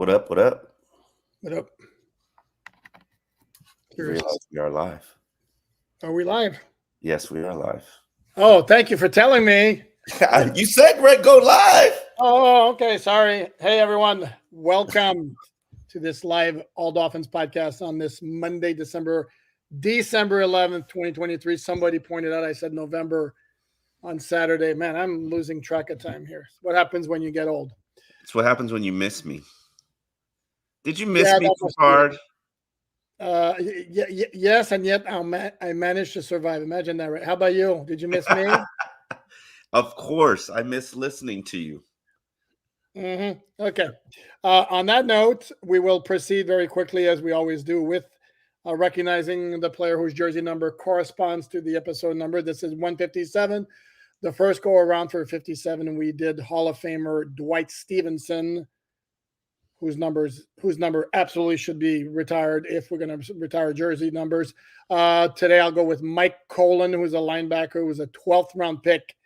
What up? What up? What up? You realize we are live. Are we live? Yes, we are live. Oh, thank you for telling me. You said, Greg, go live. Oh, okay. Sorry. Hey, everyone. Welcome to this live All Dolphins podcast on this Monday, December 11th, 2023. Somebody pointed out I said November on Saturday. Man, I'm losing track of time here. What happens when you get old? It's what happens when you miss me. Did you miss me too hard? Yes, and yet I managed to survive. Imagine that, right? How about you? Did you miss me? Of course. I miss listening to you. Okay. On that note, we will proceed very quickly, as we always do, with recognizing the player whose jersey number corresponds to the episode number. This is 157. The first go around for 57, we did Hall of Famer Dwight Stevenson, whose number absolutely should be retired if we're going to retire jersey numbers. Today I'll go with Mike Colon, who's a linebacker, who was a 12th round pick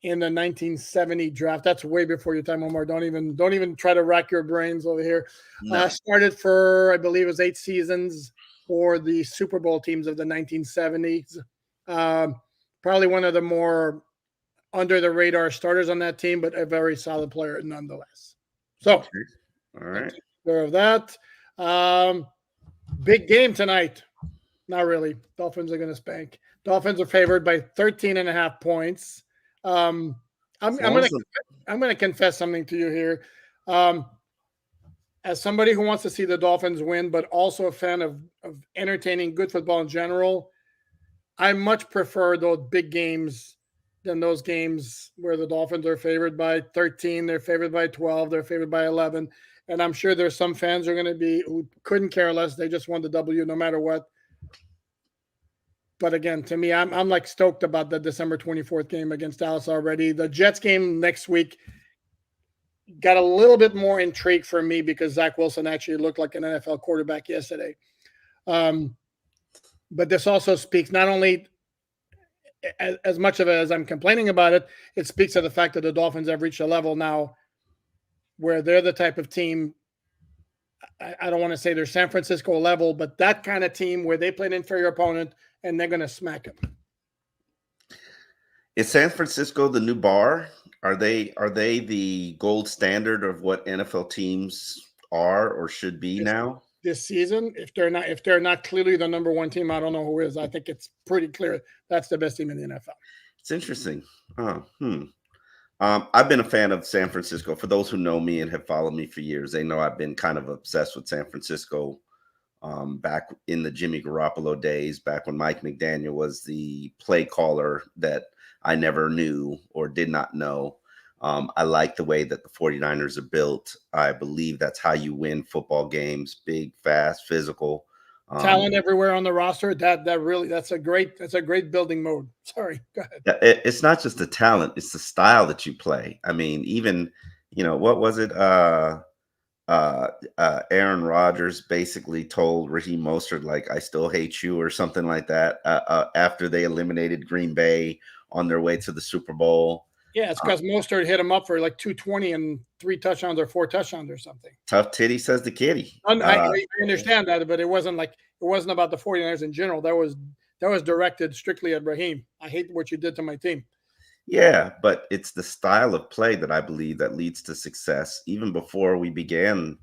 in the 1970 draft. That's way before your time, Omar. Don't even try to rack your brains over here. No. Started for, I believe it was 8 seasons for the Super Bowl teams of the 1970s. Probably one of the more under the radar starters on that team, but a very solid player nonetheless. So, okay. All right. Aware of that. Big game tonight. Not really. Dolphins are going to spank. Dolphins are favored by 13.5 points. I'm going to confess something to you here. As somebody who wants to see the Dolphins win, but also a fan of entertaining good football in general, I much prefer those big games than those games where the Dolphins are favored by 13, they're favored by 12, they're favored by 11. And I'm sure there's some fans who couldn't care less. They just want the W no matter what. But again, to me, I'm like stoked about the December 24th game against Dallas already. The Jets game next week got a little bit more intrigue for me because Zach Wilson actually looked like an NFL quarterback yesterday. But this also speaks not only as much of it as I'm complaining about it, it speaks to the fact that the Dolphins have reached a level now where they're the type of team, I don't want to say they're San Francisco level, but that kind of team where they play an inferior opponent and they're going to smack them. Is San Francisco the new bar? Are they the gold standard of what NFL teams are or should be now? This season, if they're not clearly the number one team, I don't know who is. I think it's pretty clear that's the best team in the NFL. It's interesting. I've been a fan of San Francisco. For those who know me and have followed me for years, they know I've been kind of obsessed with San Francisco back in the Jimmy Garoppolo days, back when Mike McDaniel was the play caller that I never knew or did not know. I like the way that the 49ers are built. I believe that's how you win football games: big, fast, physical. Talent everywhere on the roster. That's a great building mode. Sorry, go ahead. It's not just the talent; it's the style that you play. I mean, even what was it? Aaron Rodgers basically told Raheem Mostert, like, "I still hate you," or something like that. After they eliminated Green Bay on their way to the Super Bowl. Yeah, it's because Mostert hit him up for like 220 and 3 touchdowns or 4 touchdowns or something. Tough titty, says the kitty. I understand that, but it wasn't about the 49ers in general. That was directed strictly at Raheem. I hate what you did to my team. Yeah, but it's the style of play that I believe that leads to success. Even before we began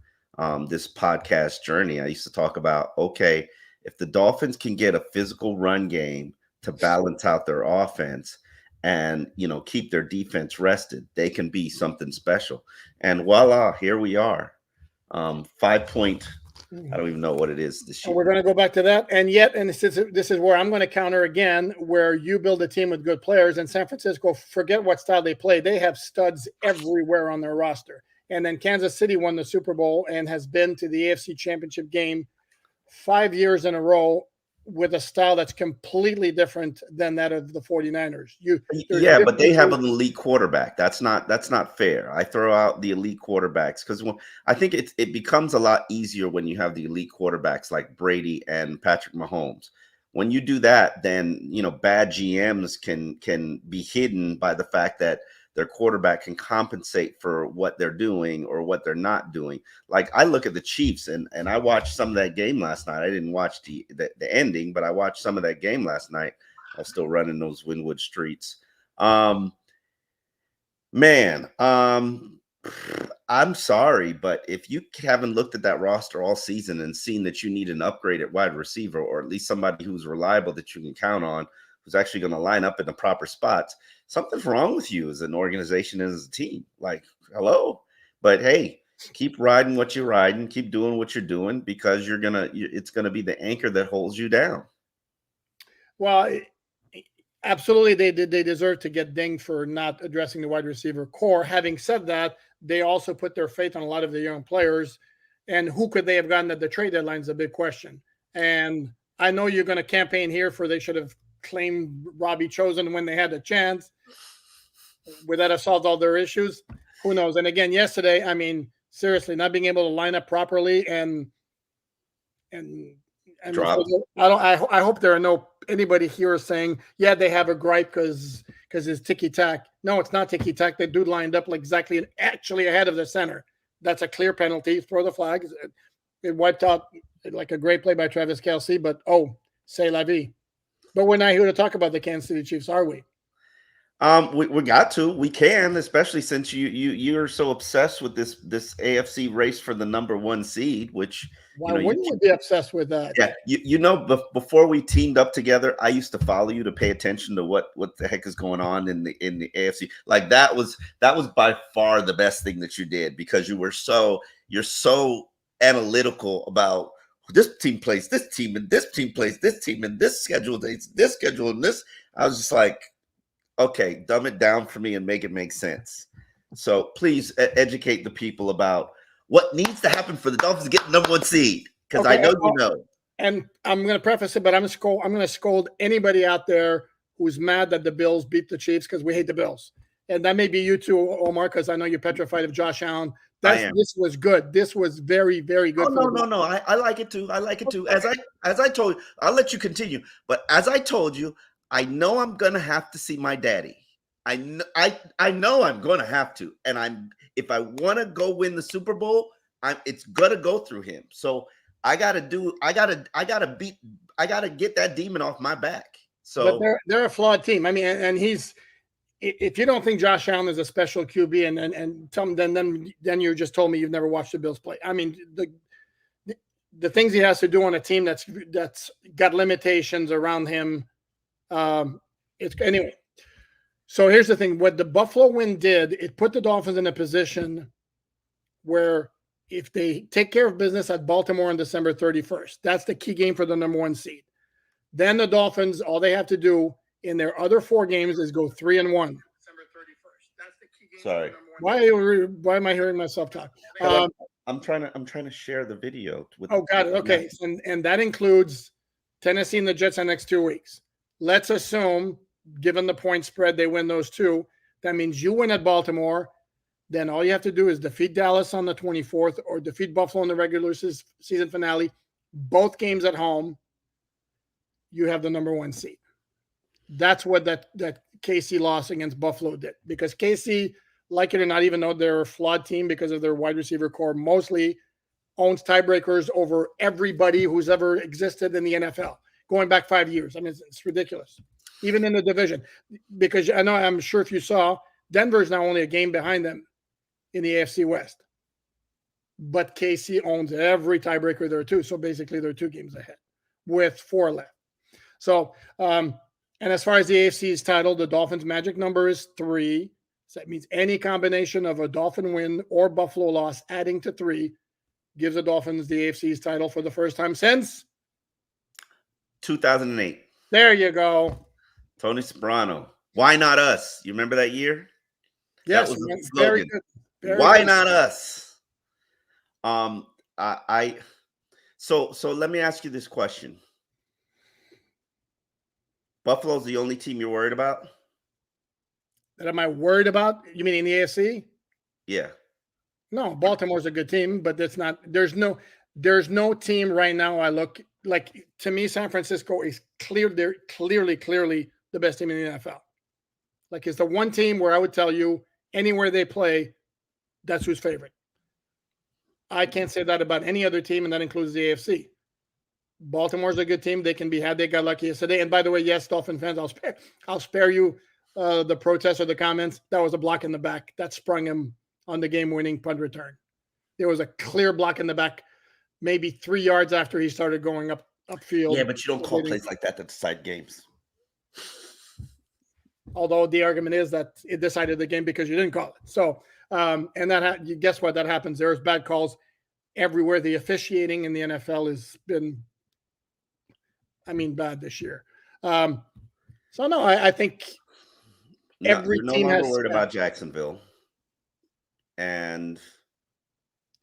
this podcast journey, I used to talk about, okay, if the Dolphins can get a physical run game to balance out their offense and keep their defense rested, they can be something special. And voila, here we are. 5 point. I don't even know what it is this year. We're going to go back to that. And this is where I'm going to counter again, where you build a team with good players. And San Francisco, forget what style they play. They have studs everywhere on their roster. And then Kansas City won the Super Bowl and has been to the AFC Championship game 5 years in a row with a style that's completely different than that of the 49ers. But they have an elite quarterback. That's not fair. I throw out the elite quarterbacks because I think it becomes a lot easier when you have the elite quarterbacks like Brady and Patrick Mahomes. When you do that, then bad GMs can be hidden by the fact that their quarterback can compensate for what they're doing or what they're not doing. Like I look at the Chiefs and I watched some of that game last night. I didn't watch the ending, but I watched some of that game last night. I was still running those Wynwood streets. I'm sorry, but if you haven't looked at that roster all season and seen that you need an upgrade at wide receiver, or at least somebody who's reliable that you can count on, who's actually going to line up in the proper spots, something's wrong with you as an organization and as a team. Like, hello. But hey, keep riding what you're riding, keep doing what you're doing, because it's gonna be the anchor that holds you down. Well, absolutely, they deserve to get dinged for not addressing the wide receiver core. Having said that, they also put their faith on a lot of the young players, and who could they have gotten at the trade deadline is a big question. And I know you're going to campaign here for they should have claimed Robbie Chosen when they had a chance. Would that have solved all their issues? Who knows? And again, yesterday, I mean, seriously, not being able to line up properly and Drop. I hope there are no anybody here saying, yeah, they have a gripe because it's ticky tack. No, it's not ticky tack. They do lined up like exactly and actually ahead of the center. That's a clear penalty. Throw the flag. It wiped out like a great play by Travis Kelce, but c'est la vie. But we're not here to talk about the Kansas City Chiefs, are we? We got to. We can, especially since you're so obsessed with this AFC race for the number 1 seed, which why wouldn't you be obsessed with that? Yeah, before we teamed up together, I used to follow you to pay attention to what the heck is going on in the AFC. Like that was by far the best thing that you did, because you're so analytical about this team plays this team and this team plays this team and this schedule dates this schedule and this. I was just like, okay, dumb it down for me and make it make sense. So please educate the people about what needs to happen for the Dolphins to get the number 1 seed, because I know you know. And I'm going to preface it, but I'm going to scold anybody out there who's mad that the Bills beat the Chiefs, because we hate the Bills. And that may be you too, Omar, because I know you're petrified of Josh Allen. This was good. This was very, very good. Oh, no. I like it too. I like it too. As I told you, I'll let you continue. But as I told you, I know I'm gonna have to see my daddy. I know I'm gonna have to, and if I want to go win the Super Bowl, it's gonna go through him. So I gotta get that demon off my back. So but they're a flawed team. I mean, and if you don't think Josh Allen is a special QB, and tell them, then you just told me you've never watched the Bills play. I mean, the things he has to do on a team that's got limitations around him. Anyway. So here's the thing: what the Buffalo win did, it put the Dolphins in a position where if they take care of business at Baltimore on December 31st, that's the key game for the number 1 seed. Then the Dolphins, all they have to do in their other 4 games is go 3-1. December 31st. That's the key game. Sorry. Why am I hearing myself talk? I'm trying to share the video. Got it. Okay, and that includes Tennessee and the Jets in the next 2 weeks. Let's assume, given the point spread, they win those 2. That means you win at Baltimore. Then all you have to do is defeat Dallas on the 24th or defeat Buffalo in the regular season finale. Both games at home, you have the number 1 seed. That's what that KC loss against Buffalo did. Because KC, like it or not, even though they're a flawed team because of their wide receiver core, mostly owns tiebreakers over everybody who's ever existed in the NFL. Going back 5 years. I mean, it's ridiculous. Even in the division. Because I'm sure if you saw, Denver's now only a game behind them in the AFC West. But KC owns every tiebreaker there too. So basically they're 2 games ahead with 4 left. So, and as far as the AFC's title, the Dolphins' magic number is 3. So that means any combination of a Dolphin win or Buffalo loss adding to 3 gives the Dolphins the AFC's title for the first time since 2008. There you go. Tony Soprano. Why not us? You remember that year? Yes. That was the very slogan. good. Why good. Not us? So let me ask you this question. Buffalo's the only team you're worried about? That am I worried about? You mean in the AFC? Yeah. No, Baltimore's a good team, but it's not. There's no team right now. I look like, to me, San Francisco is clearly the best team in the NFL. Like, it's the one team where I would tell you anywhere they play, that's who's favorite. I can't say that about any other team, and that includes the AFC. Baltimore's a good team. They can be had. They got lucky yesterday. And by the way, yes, Dolphin fans, I'll spare you the protests or the comments. That was a block in the back that sprung him on the game-winning punt return. There was a clear block in the back, maybe 3 yards after he started going upfield. Yeah, but you don't call plays like that to decide games. Although the argument is that it decided the game because you didn't call it. So, and that guess what? That happens. There's bad calls everywhere. The officiating in the NFL has been, bad this year. So no, I think every you're no team longer has worried about Jacksonville and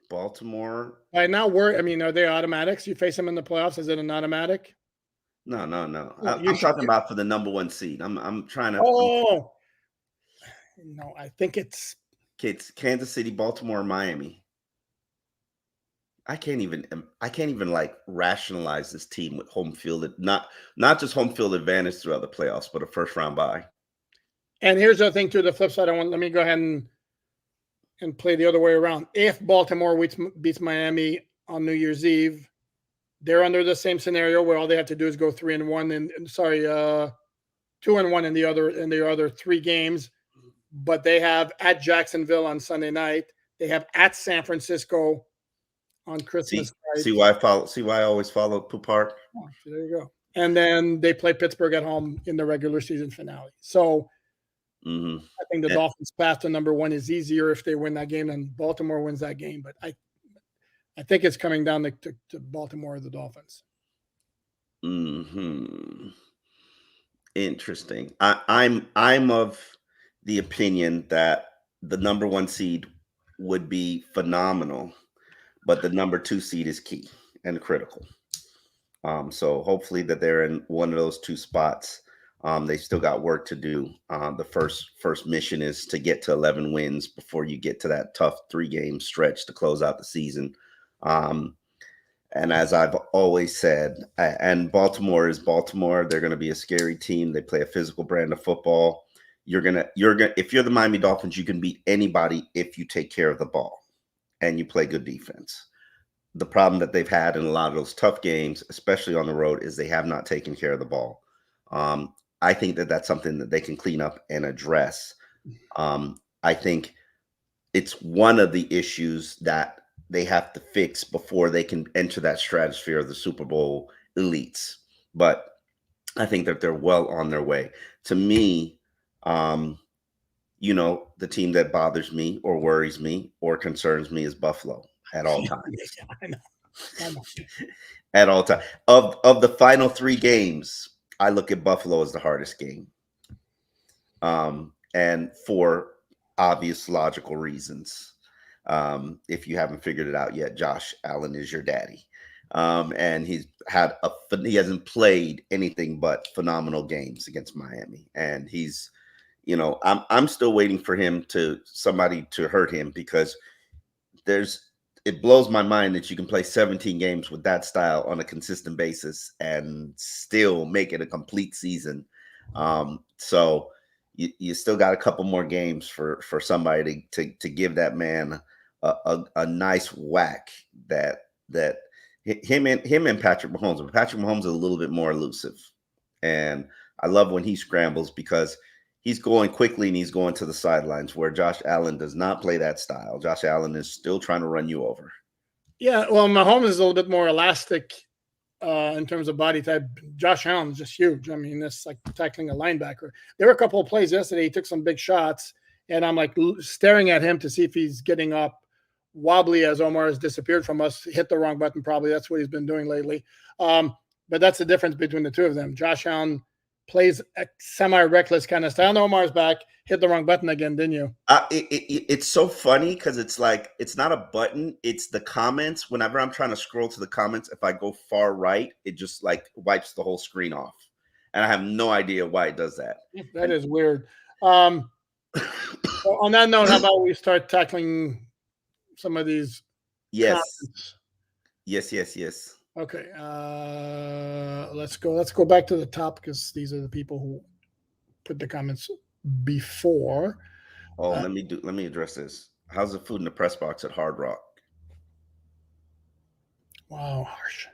Baltimore. Right now, are they automatics? You face them in the playoffs. Is it an automatic? No. I'm talking about for the number 1 seed. I'm trying to. Oh, no, I think it's Kansas City, Baltimore, Miami. I can't even like rationalize this team with home field, not just home field advantage throughout the playoffs, but a first round bye. And here's the thing, to the flip side. Let me go ahead and play the other way around. If Baltimore beats Miami on New Year's Eve, they're under the same scenario where all they have to do is go 3-1 2-1 in the other 3 games. But they have at Jacksonville on Sunday night. They have at San Francisco on Christmas night. See why I always follow Poupart? Oh, there you go. And then they play Pittsburgh at home in the regular season finale. So I think the Dolphins' path to number 1 is easier if they win that game than Baltimore wins that game. But I think it's coming down to Baltimore or the Dolphins. Interesting. I'm of the opinion that the number 1 seed would be phenomenal, but the number 2 seed is key and critical. So hopefully that they're in one of those 2 spots. They still got work to do. The first mission is to get to 11 wins before you get to that tough 3-game stretch to close out the season. And as I've always said, and Baltimore is Baltimore. They're going to be a scary team. They play a physical brand of football. If you're the Miami Dolphins, you can beat anybody if you take care of the ball and you play good defense. The problem that they've had in a lot of those tough games, especially on the road, is they have not taken care of the ball. I think that that's something that they can clean up and address. I think it's one of the issues that they have to fix before they can enter that stratosphere of the Super Bowl elites. But I think that they're well on their way. To me, the team that bothers me or worries me or concerns me is Buffalo at all times. I know. At all times. Of the final 3 games, I look at Buffalo as the hardest game. And for obvious logical reasons. If you haven't figured it out yet, Josh Allen is your daddy. And he hasn't played anything but phenomenal games against Miami. And he's, I'm still waiting for somebody to hurt him, because it blows my mind that you can play 17 games with that style on a consistent basis and still make it a complete season. So you still got a couple more games for somebody to give that man a nice whack that him and Patrick Mahomes. But Patrick Mahomes is a little bit more elusive, and I love when he scrambles because he's going quickly and he's going to the sidelines, where Josh Allen does not play that style. Josh Allen is still trying to run you over. Yeah, well, Mahomes is a little bit more elastic in terms of body type. Josh Allen is just huge. It's like tackling a linebacker. There were a couple of plays yesterday. He took some big shots, and I'm like staring at him to see if he's getting up. Wobbly as Omar has disappeared from us, hit the wrong button. Probably that's what he's been doing lately. But that's the difference between the 2 of them. Josh Allen plays a semi-reckless kind of style. Omar's back. Hit the wrong button again, didn't you? It's so funny because it's like, it's not a button. It's the comments. Whenever I'm trying to scroll to the comments, if I go far right, it just like wipes the whole screen off. And I have no idea why it does that. That is weird. On that note, how about we start tackling some of these? Yes. Comments? Yes. Okay. Let's go back to the top, because these are the people who put the comments before. Oh, let me address this. How's the food in the press box at Hard Rock? Wow, harsh.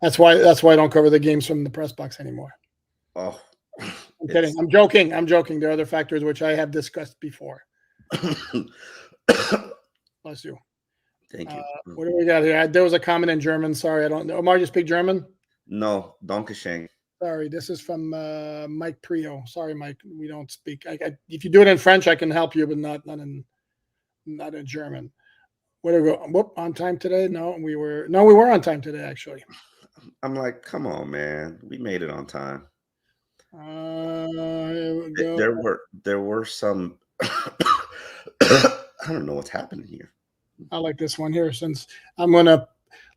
That's why I don't cover the games from the press box anymore. Oh, I'm kidding. I'm joking. There are other factors which I have discussed before. Bless you. Thank you. What do we got here? There was a comment in German. Sorry, I don't know. Omar, you speak German? No, Dankeschön. Sorry, this is from Mike Prio. Sorry, Mike, we don't speak. If you do it in French, I can help you, but not in German. Where do we go? Whoop, on time today? No, we were on time today, actually. I'm like, come on, man. We made it on time. Here we go. There were some I don't know what's happening here. I like this one here since I'm gonna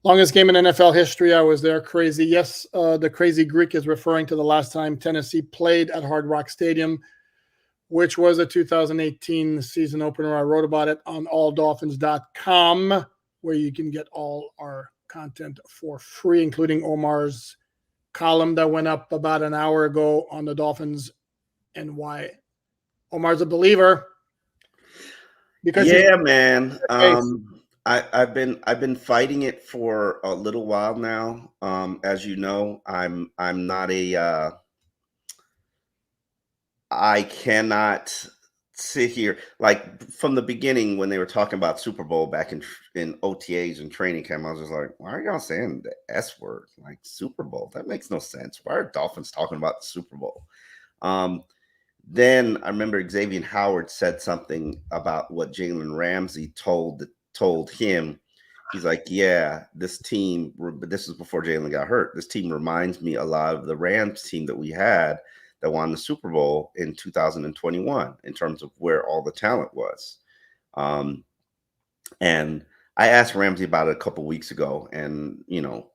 longest game in NFL history. I was there. Crazy. Yes, the crazy Greek is referring to the last time Tennessee played at Hard Rock Stadium, which was a 2018 season opener. I wrote about it on alldolphins.com, where you can get all our content for free, including Omar's column that went up about an hour ago on the Dolphins and why Omar's a believer. Because yeah, man. I've been fighting it for a little while now. As you know, I'm not a I cannot sit here like from the beginning when they were talking about Super Bowl back in OTAs and training camp. I was just like, why are y'all saying the S word? Like Super Bowl? That makes no sense. Why are Dolphins talking about the Super Bowl? Then I remember Xavier Howard said something about what Jalen Ramsey told him. He's like, yeah, this team, this was before Jalen got hurt. This team reminds me a lot of the Rams team that we had that won the Super Bowl in 2021 in terms of where all the talent was. And I asked Ramsey about it a couple weeks ago, and, you know,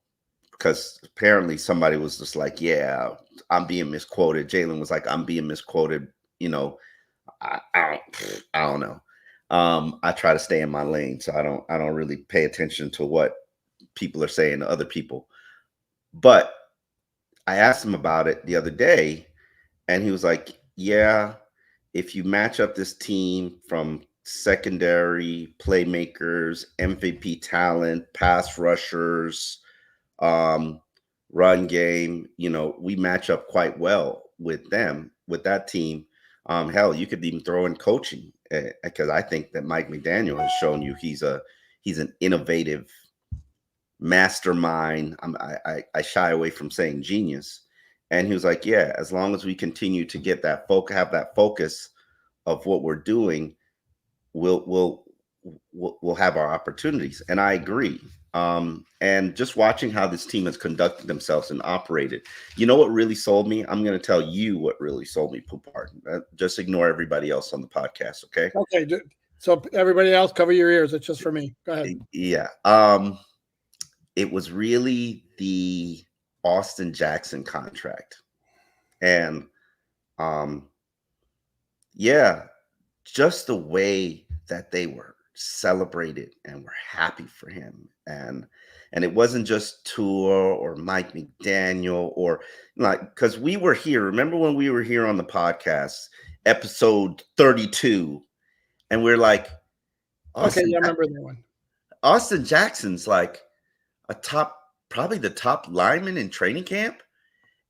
because apparently somebody was just like, yeah, I'm being misquoted. Jalen was like, I'm being misquoted. You know, I don't know. I try to stay in my lane, so I don't really pay attention to what people are saying to other people. But I asked him about it the other day, and he was like, yeah, if you match up this team from secondary playmakers, MVP talent, pass rushers, run game, you know, we match up quite well with them, with that team. Hell, you could even throw in coaching because I think that Mike McDaniel has shown you he's an innovative mastermind. I shy away from saying genius. And he was like, yeah, as long as we continue to get that have that focus of what we're doing, we'll have our opportunities. And I agree. And just watching how this team has conducted themselves and operated, you know what really sold me? I'm going to tell you what really sold me, Poupard. Just ignore everybody else on the podcast, okay? Okay. So everybody else, cover your ears. It's just for me. Go ahead. Yeah. It was really the Austin Jackson contract. And yeah, just the way that they were celebrated and were happy for him. And it wasn't just Tua or Mike McDaniel or like, because we were here. Remember when we were here on the podcast, episode 32, and we're like, Austin, okay, I remember that one. Austin Jackson's like probably the top lineman in training camp.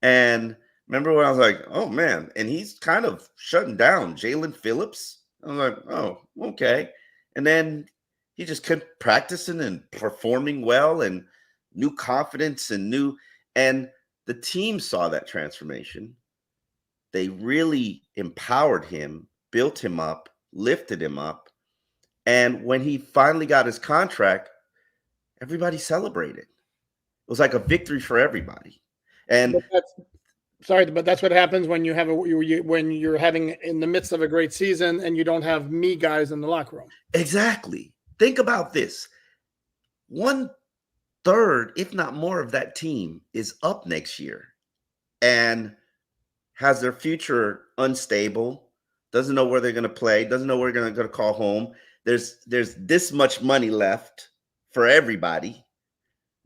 And remember when I was like, oh man, and he's kind of shutting down Jalen Phillips. I was like, oh, okay. And then he just kept practicing and performing well and new confidence and the team saw that transformation. They really empowered him, built him up, lifted him up. And when he finally got his contract, everybody celebrated. It was like a victory for everybody. And but that's what happens when you have when you're having in the midst of a great season and you don't have me guys in the locker room. Exactly. Think about this. 1/3, if not more, of that team is up next year and has their future unstable, doesn't know where they're going to play, doesn't know where they're going to call home. There's this much money left for everybody.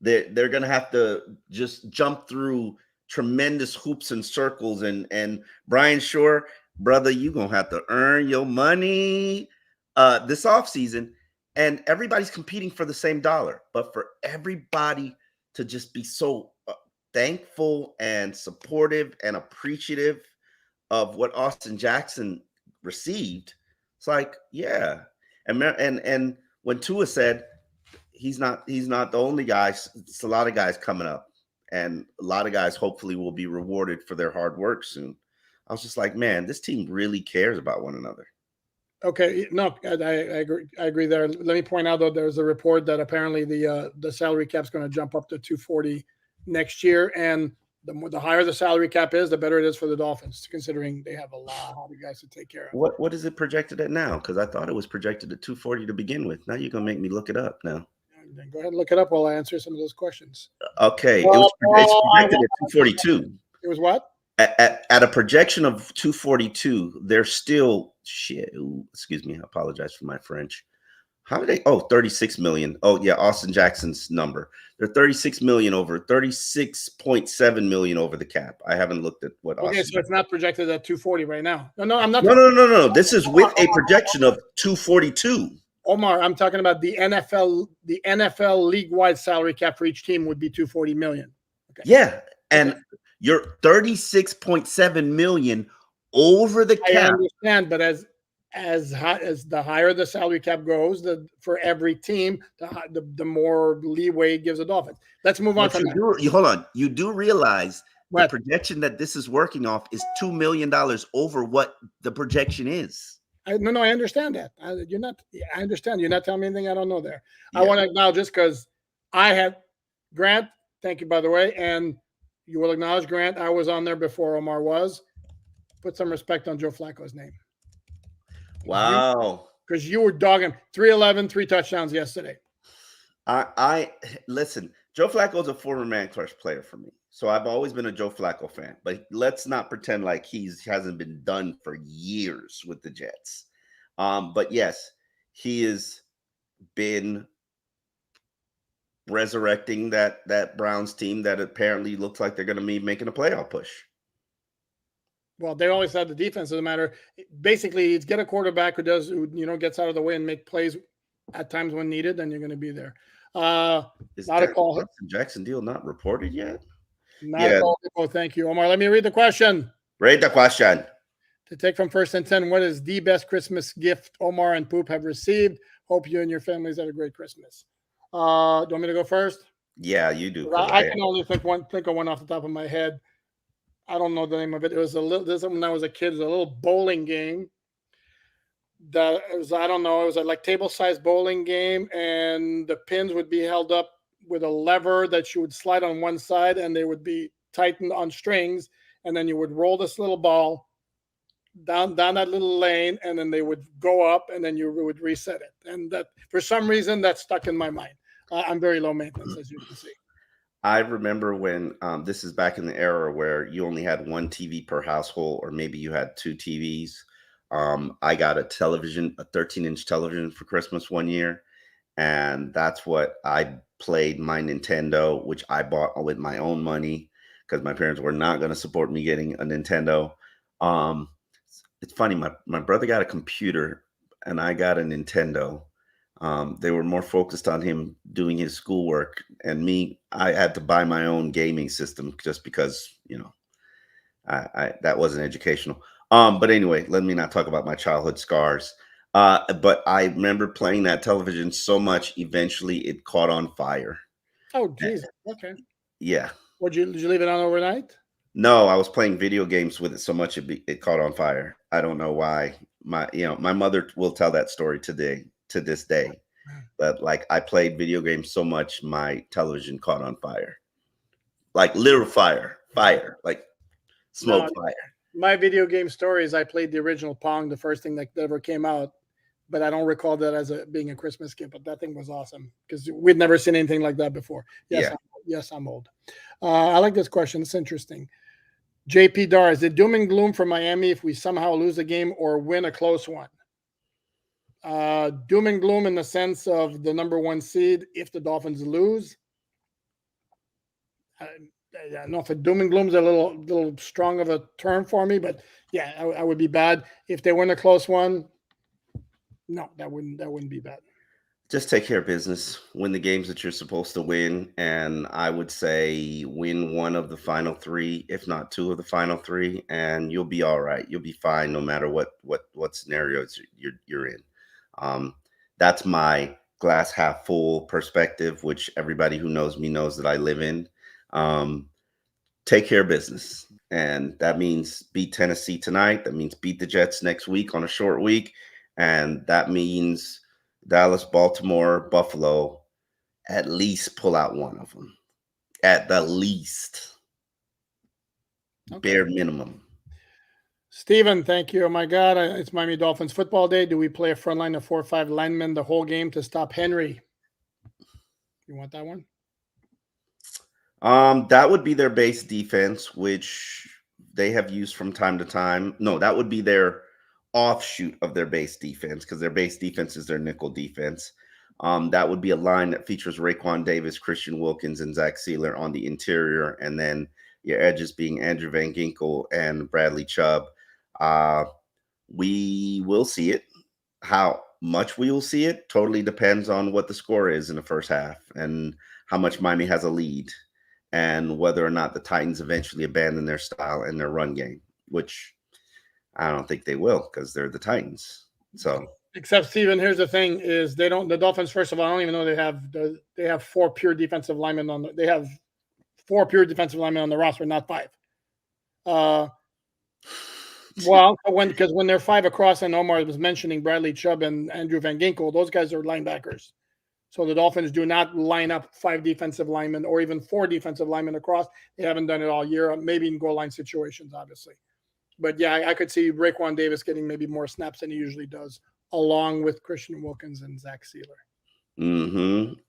They're going to have to just jump through tremendous hoops and circles. And Brian Shore, brother, you're gonna have to earn your money this offseason. And everybody's competing for the same dollar, but for everybody to just be so thankful and supportive and appreciative of what Austin Jackson received, it's like, yeah. And when Tua said he's not the only guy, it's a lot of guys coming up, and a lot of guys hopefully will be rewarded for their hard work soon. I was just like, man, this team really cares about one another. Okay, no, I agree. I agree there. Let me point out though, there's a report that apparently the salary cap is going to jump up to 240 next year, and the higher the salary cap is, the better it is for the Dolphins, considering they have a lot of guys to take care of. What is it projected at now? Because I thought it was projected at 240 to begin with. Now you're gonna make me look it up now. Then go ahead and look it up while I answer some of those questions. Okay, it's projected at 242. It was what? At a projection of 242, they're still shit. Ooh, excuse me, I apologize for my French. How did they? Oh, 36 million. Oh, yeah, Austin Jackson's number. They're 36 million over, 36.7 million over the cap. I haven't looked at what. Okay, so it's not projected at 240 right now. No, I'm not. No. This is with a projection of 242. Omar, I'm talking about the NFL. The NFL league-wide salary cap for each team would be 240 million. Okay. Yeah, and you're 36.7 million over the cap. I understand, but as the higher the salary cap goes, for every team, the more leeway it gives the Dolphins. Let's move on from that. Hold on. You do realize the projection that this is working off is $2 million over what the projection is. No, I understand that. I understand. You're not telling me anything I don't know there. Yeah. I want to acknowledge just because I had Grant. Thank you, by the way, and you will acknowledge Grant. I was on there before Omar was. Put some respect on Joe Flacco's name. Wow. Because you were dogging 311, 3 touchdowns yesterday. I listen, Joe Flacco's a former man crush player for me. So I've always been a Joe Flacco fan. But let's not pretend like he hasn't been done for years with the Jets. But yes, he has been resurrecting that Browns team that apparently looks like they're going to be making a playoff push. Well, they always had the defense. Doesn't matter. Basically, it's get a quarterback who gets out of the way and make plays at times when needed. Then you're going to be there. Is not a call. Jackson deal not reported yet? Not a call. Oh, thank you, Omar. Let me read the question. Read the question. To take from 1st and 10, what is the best Christmas gift Omar and Poop have received? Hope you and your families had a great Christmas. Do you want me to go first? Yeah, you do. I can only think of one off the top of my head. I don't know the name of it. It was when I was a kid. It was a little bowling game. That it was, I don't know. It was like table-sized bowling game, and the pins would be held up with a lever that you would slide on one side, and they would be tightened on strings, and then you would roll this little ball down that little lane, and then they would go up, and then you would reset it. And that, for some reason, that stuck in my mind. I'm very low maintenance, as you can see. I remember when this is back in the era where you only had one TV per household, or maybe you had 2 TVs. I got a 13-inch television for Christmas one year, and that's what I played my Nintendo, which I bought with my own money because my parents were not going to support me getting a Nintendo. It's funny, my brother got a computer and I got a Nintendo. They were more focused on him doing his schoolwork, and me, I had to buy my own gaming system just because, I that wasn't educational. But anyway, let me not talk about my childhood scars. But I remember playing that television so much, eventually it caught on fire. Oh, geez. Okay. Yeah. Did you leave it on overnight? No, I was playing video games with it so much it caught on fire. I don't know why. My mother will tell that story to this day. But like, I played video games so much, my television caught on fire. Like literal fire, like smoke fire. My video game story is I played the original Pong, the first thing that ever came out, but I don't recall that as being a Christmas gift. But that thing was awesome because we'd never seen anything like that before. Yes, I'm old. I like this question. It's interesting. JP Dar, is it doom and gloom for Miami if we somehow lose a game or win a close one? Doom and gloom in the sense of the number 1 seed if the Dolphins lose. I don't know if a doom and gloom is a little strong of a term for me, but yeah, I would be bad if they win a close one. No, that wouldn't be bad. Just take care of business, win the games that you're supposed to win, and I would say win one of the final three, if not two of the final three, and you'll be all right. You'll be fine no matter what scenarios you're in. Um, that's my glass half full perspective, which everybody who knows me knows that I live in. Um, Take care of business. And that means beat Tennessee tonight. That means beat the Jets next week on a short week. And that means Dallas, Baltimore, Buffalo, at least pull out one of them. At the least. Okay. Bare minimum. Steven, thank you. Oh my God, it's Miami Dolphins football day. Do we play a front line of 4 or 5 linemen the whole game to stop Henry? You want that one? That would be their base defense, which they have used from time to time. No, that would be their offshoot of their base defense, because their base defense is their nickel defense. That would be a line that features Raekwon Davis, Christian Wilkins, and Zach Sealer on the interior, and then your edges being Andrew Van Ginkel and Bradley Chubb. We will see it. How much we will see it totally depends on what the score is in the first half and how much Miami has a lead, and whether or not the Titans eventually abandon their style and their run game, which I don't think they will, because they're the Titans. So, except Steven, here's the thing: is the Dolphins. First of all, I don't even know they have 4 pure defensive linemen on. They have 4 pure defensive linemen on the roster, not 5. Well, because when they're 5 across, and Omar was mentioning Bradley Chubb and Andrew Van Ginkel, those guys are linebackers. So the Dolphins do not line up 5 defensive linemen or even 4 defensive linemen across. They haven't done it all year, maybe in goal line situations, obviously. But yeah, I could see Raekwon Davis getting maybe more snaps than he usually does, along with Christian Wilkins and Zach Sealer.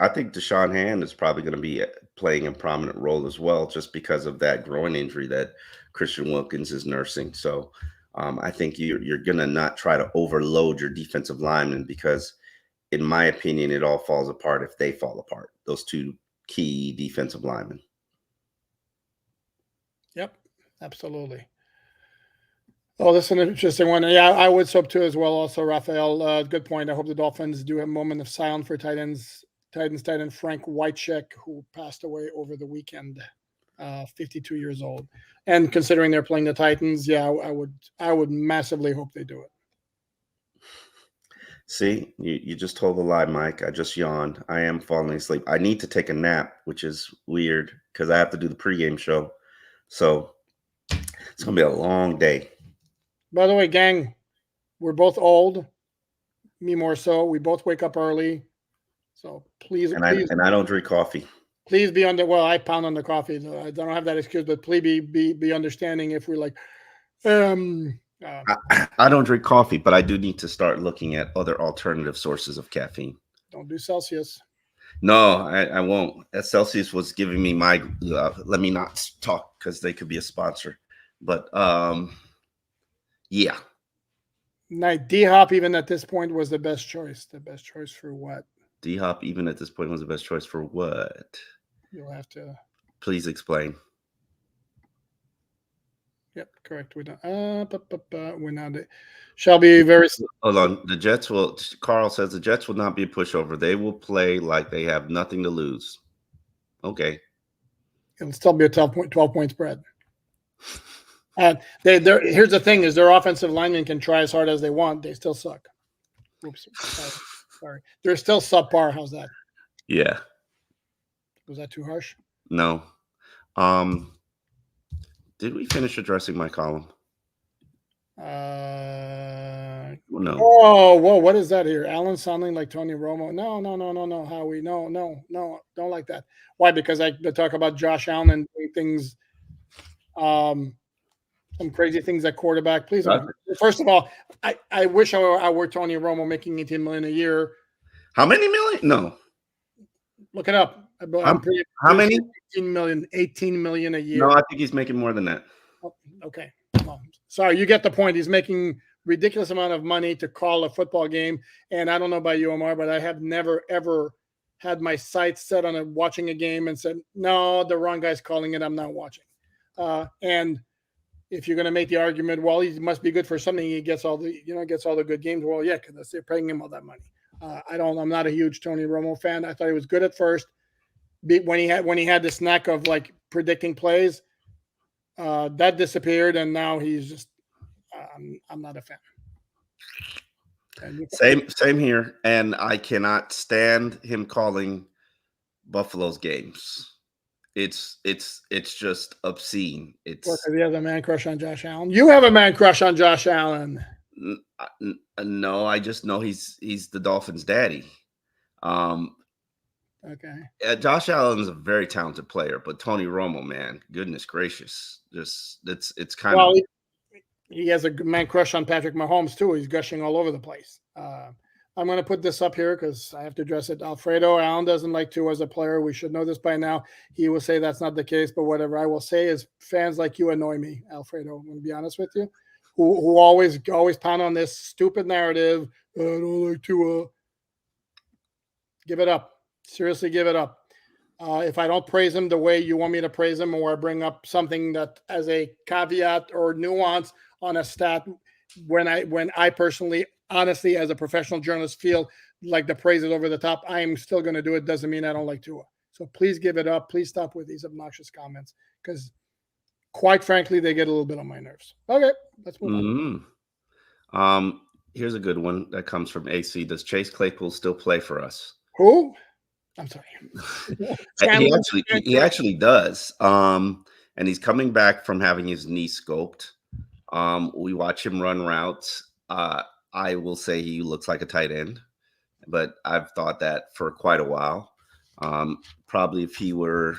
I think Deshaun Hand is probably going to be playing a prominent role as well, just because of that groin injury that Christian Wilkins is nursing. So I think you're going to not try to overload your defensive linemen, because in my opinion, it all falls apart if they fall apart, those 2 key defensive linemen. Yep, absolutely. Oh, this is an interesting one. Yeah, I would sub too as well. Also, Raphael, good point. I hope the Dolphins do a moment of silence for Titans tight end Frank Wycheck, who passed away over the weekend, 52 years old. And considering they're playing the Titans, yeah, I would massively hope they do it. See, you just told a lie, Mike. I just yawned. I am falling asleep. I need to take a nap, which is weird because I have to do the pregame show. So it's going to be a long day. By the way, gang, we're both old. Me more so. We both wake up early. So please. And I don't drink coffee. Please be I pound on the coffee. So I don't have that excuse, but please be understanding if we're like, I don't drink coffee, but I do need to start looking at other alternative sources of caffeine. Don't do Celsius. No, I won't. Celsius was giving me my. Let me not talk because they could be a sponsor. But yeah. Now, D-Hop even at this point was the best choice. The best choice for what? D-Hop even at this point was the best choice for what? You'll have to. Please explain. Yep, correct. We're not. We're not. Shall be very. Hold on. The Jets will. Carl says the Jets will not be a pushover. They will play like they have nothing to lose. Okay. It'll still be a 12-point spread. And here's the thing: is their offensive linemen can try as hard as they want. They still suck. Oops. Sorry. They're still subpar. How's that? Yeah. Was that too harsh? No. Did we finish addressing my column? No. Oh, whoa! What is that here? Alan sounding like Tony Romo? No, Howie. No. Don't like that. Why? Because I talk about Josh Allen and doing things, some crazy things at quarterback. Please. First of all, I wish I were Tony Romo making $18 million a year. How many million? No. Look it up. How many? 18 million a year. No, I think he's making more than that. Oh, okay. Well, sorry, you get the point. He's making ridiculous amount of money to call a football game. And I don't know about you, Omar, but I have never, ever had my sights set on watching a game and said, no, the wrong guy's calling it, I'm not watching. And if you're going to make the argument, well, he must be good for something, he gets all the good games. Well, yeah, because they're paying him all that money. I'm not a huge Tony Romo fan. I thought he was good at first. When he had this knack of like predicting plays, that disappeared, and now he's just I'm not a fan. Same here, and I cannot stand him calling Buffalo's games. It's just obscene. It's he has a man crush on Josh Allen. You have a man crush on Josh Allen. No, I just know he's the Dolphins' daddy. Okay. Josh Allen's a very talented player, but Tony Romo, man, goodness gracious, just it's kind of. He has a man crush on Patrick Mahomes too. He's gushing all over the place. I'm going to put this up here because I have to address it. Alfredo Allen doesn't like Tua as a player. We should know this by now. He will say that's not the case, but whatever I will say is fans like you annoy me, Alfredo. I'm going to be honest with you, who always pound on this stupid narrative. I don't like Tua. Give it up. Seriously, give it up. If I don't praise him the way you want me to praise him, or I bring up something that as a caveat or nuance on a stat, when I personally, honestly, as a professional journalist, feel like the praise is over the top, I am still going to do it. Doesn't mean I don't like Tua. So please give it up. Please stop with these obnoxious comments because, quite frankly, they get a little bit on my nerves. Okay, let's move on. Here's a good one that comes from AC. Does Chase Claypool still play for us? Who? I'm sorry. he actually does. And he's coming back from having his knee scoped. We watch him run routes. I will say he looks like a tight end, but I've thought that for quite a while. Probably if he were,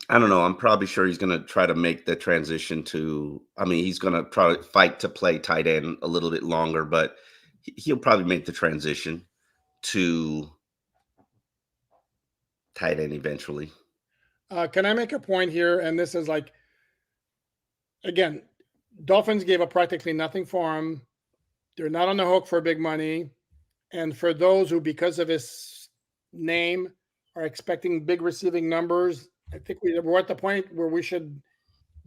I don't know, I'm probably sure he's going to try to make the transition he's going to probably fight to play tight end a little bit longer, but he'll probably make the transition to tight end eventually. Can I make a point here? And this is like, again, Dolphins gave up practically nothing for him. They're not on the hook for big money. And for those who, because of his name, are expecting big receiving numbers, I think we're at the point where we should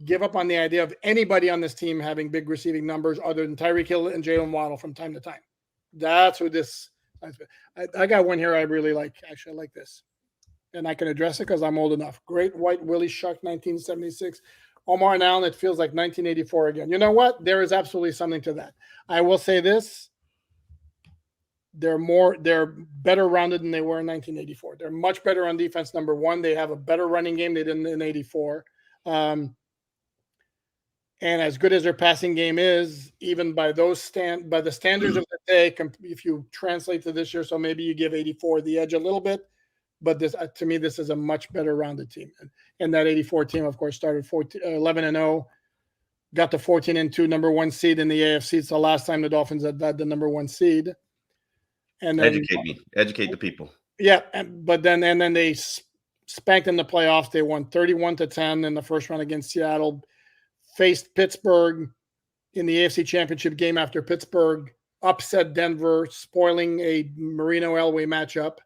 give up on the idea of anybody on this team having big receiving numbers other than Tyreek Hill and Jalen Waddle from time to time. That's who this. I got one here I really like. Actually, I like this. And I can address it because I'm old enough. Great White Willie Shark, 1976. Omar and Allen, it feels like 1984 again. You know what? There is absolutely something to that. I will say this. They're better rounded than they were in 1984. They're much better on defense, number one. They have a better running game they did in 84. And as good as their passing game is, even by the standards of the day, if you translate to this year, so maybe you give 84 the edge a little bit. But this, to me, this is a much better rounded team. And that 84 team, of course, started 11-0, got the 14-2 number one seed in the AFC. It's the last time the Dolphins had the number one seed. And then, educate the people. Yeah, but then they spanked in the playoffs. They won 31-10 in the first round against Seattle. Faced Pittsburgh in the AFC Championship game after Pittsburgh upset Denver, spoiling a Marino Elway matchup.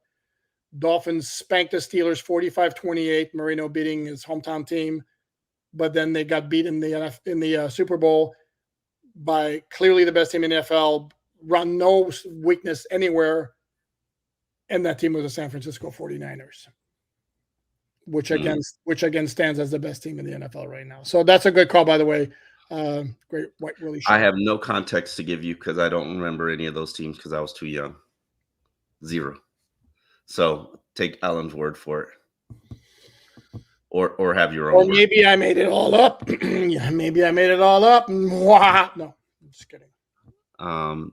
Dolphins spanked the Steelers 45-28, Marino beating his hometown team, but then they got beat in the Super Bowl by clearly the best team in the NFL, run no weakness anywhere, and that team was the San Francisco 49ers, which again stands as the best team in the NFL right now. So that's a good call, by the way. Great White Willie. I have no context to give you because I don't remember any of those teams because I was too young. Zero. So take Alan's word for it, or have your own. Or maybe I made it all up. Yeah, maybe I made it all up. No, I'm just kidding. I'm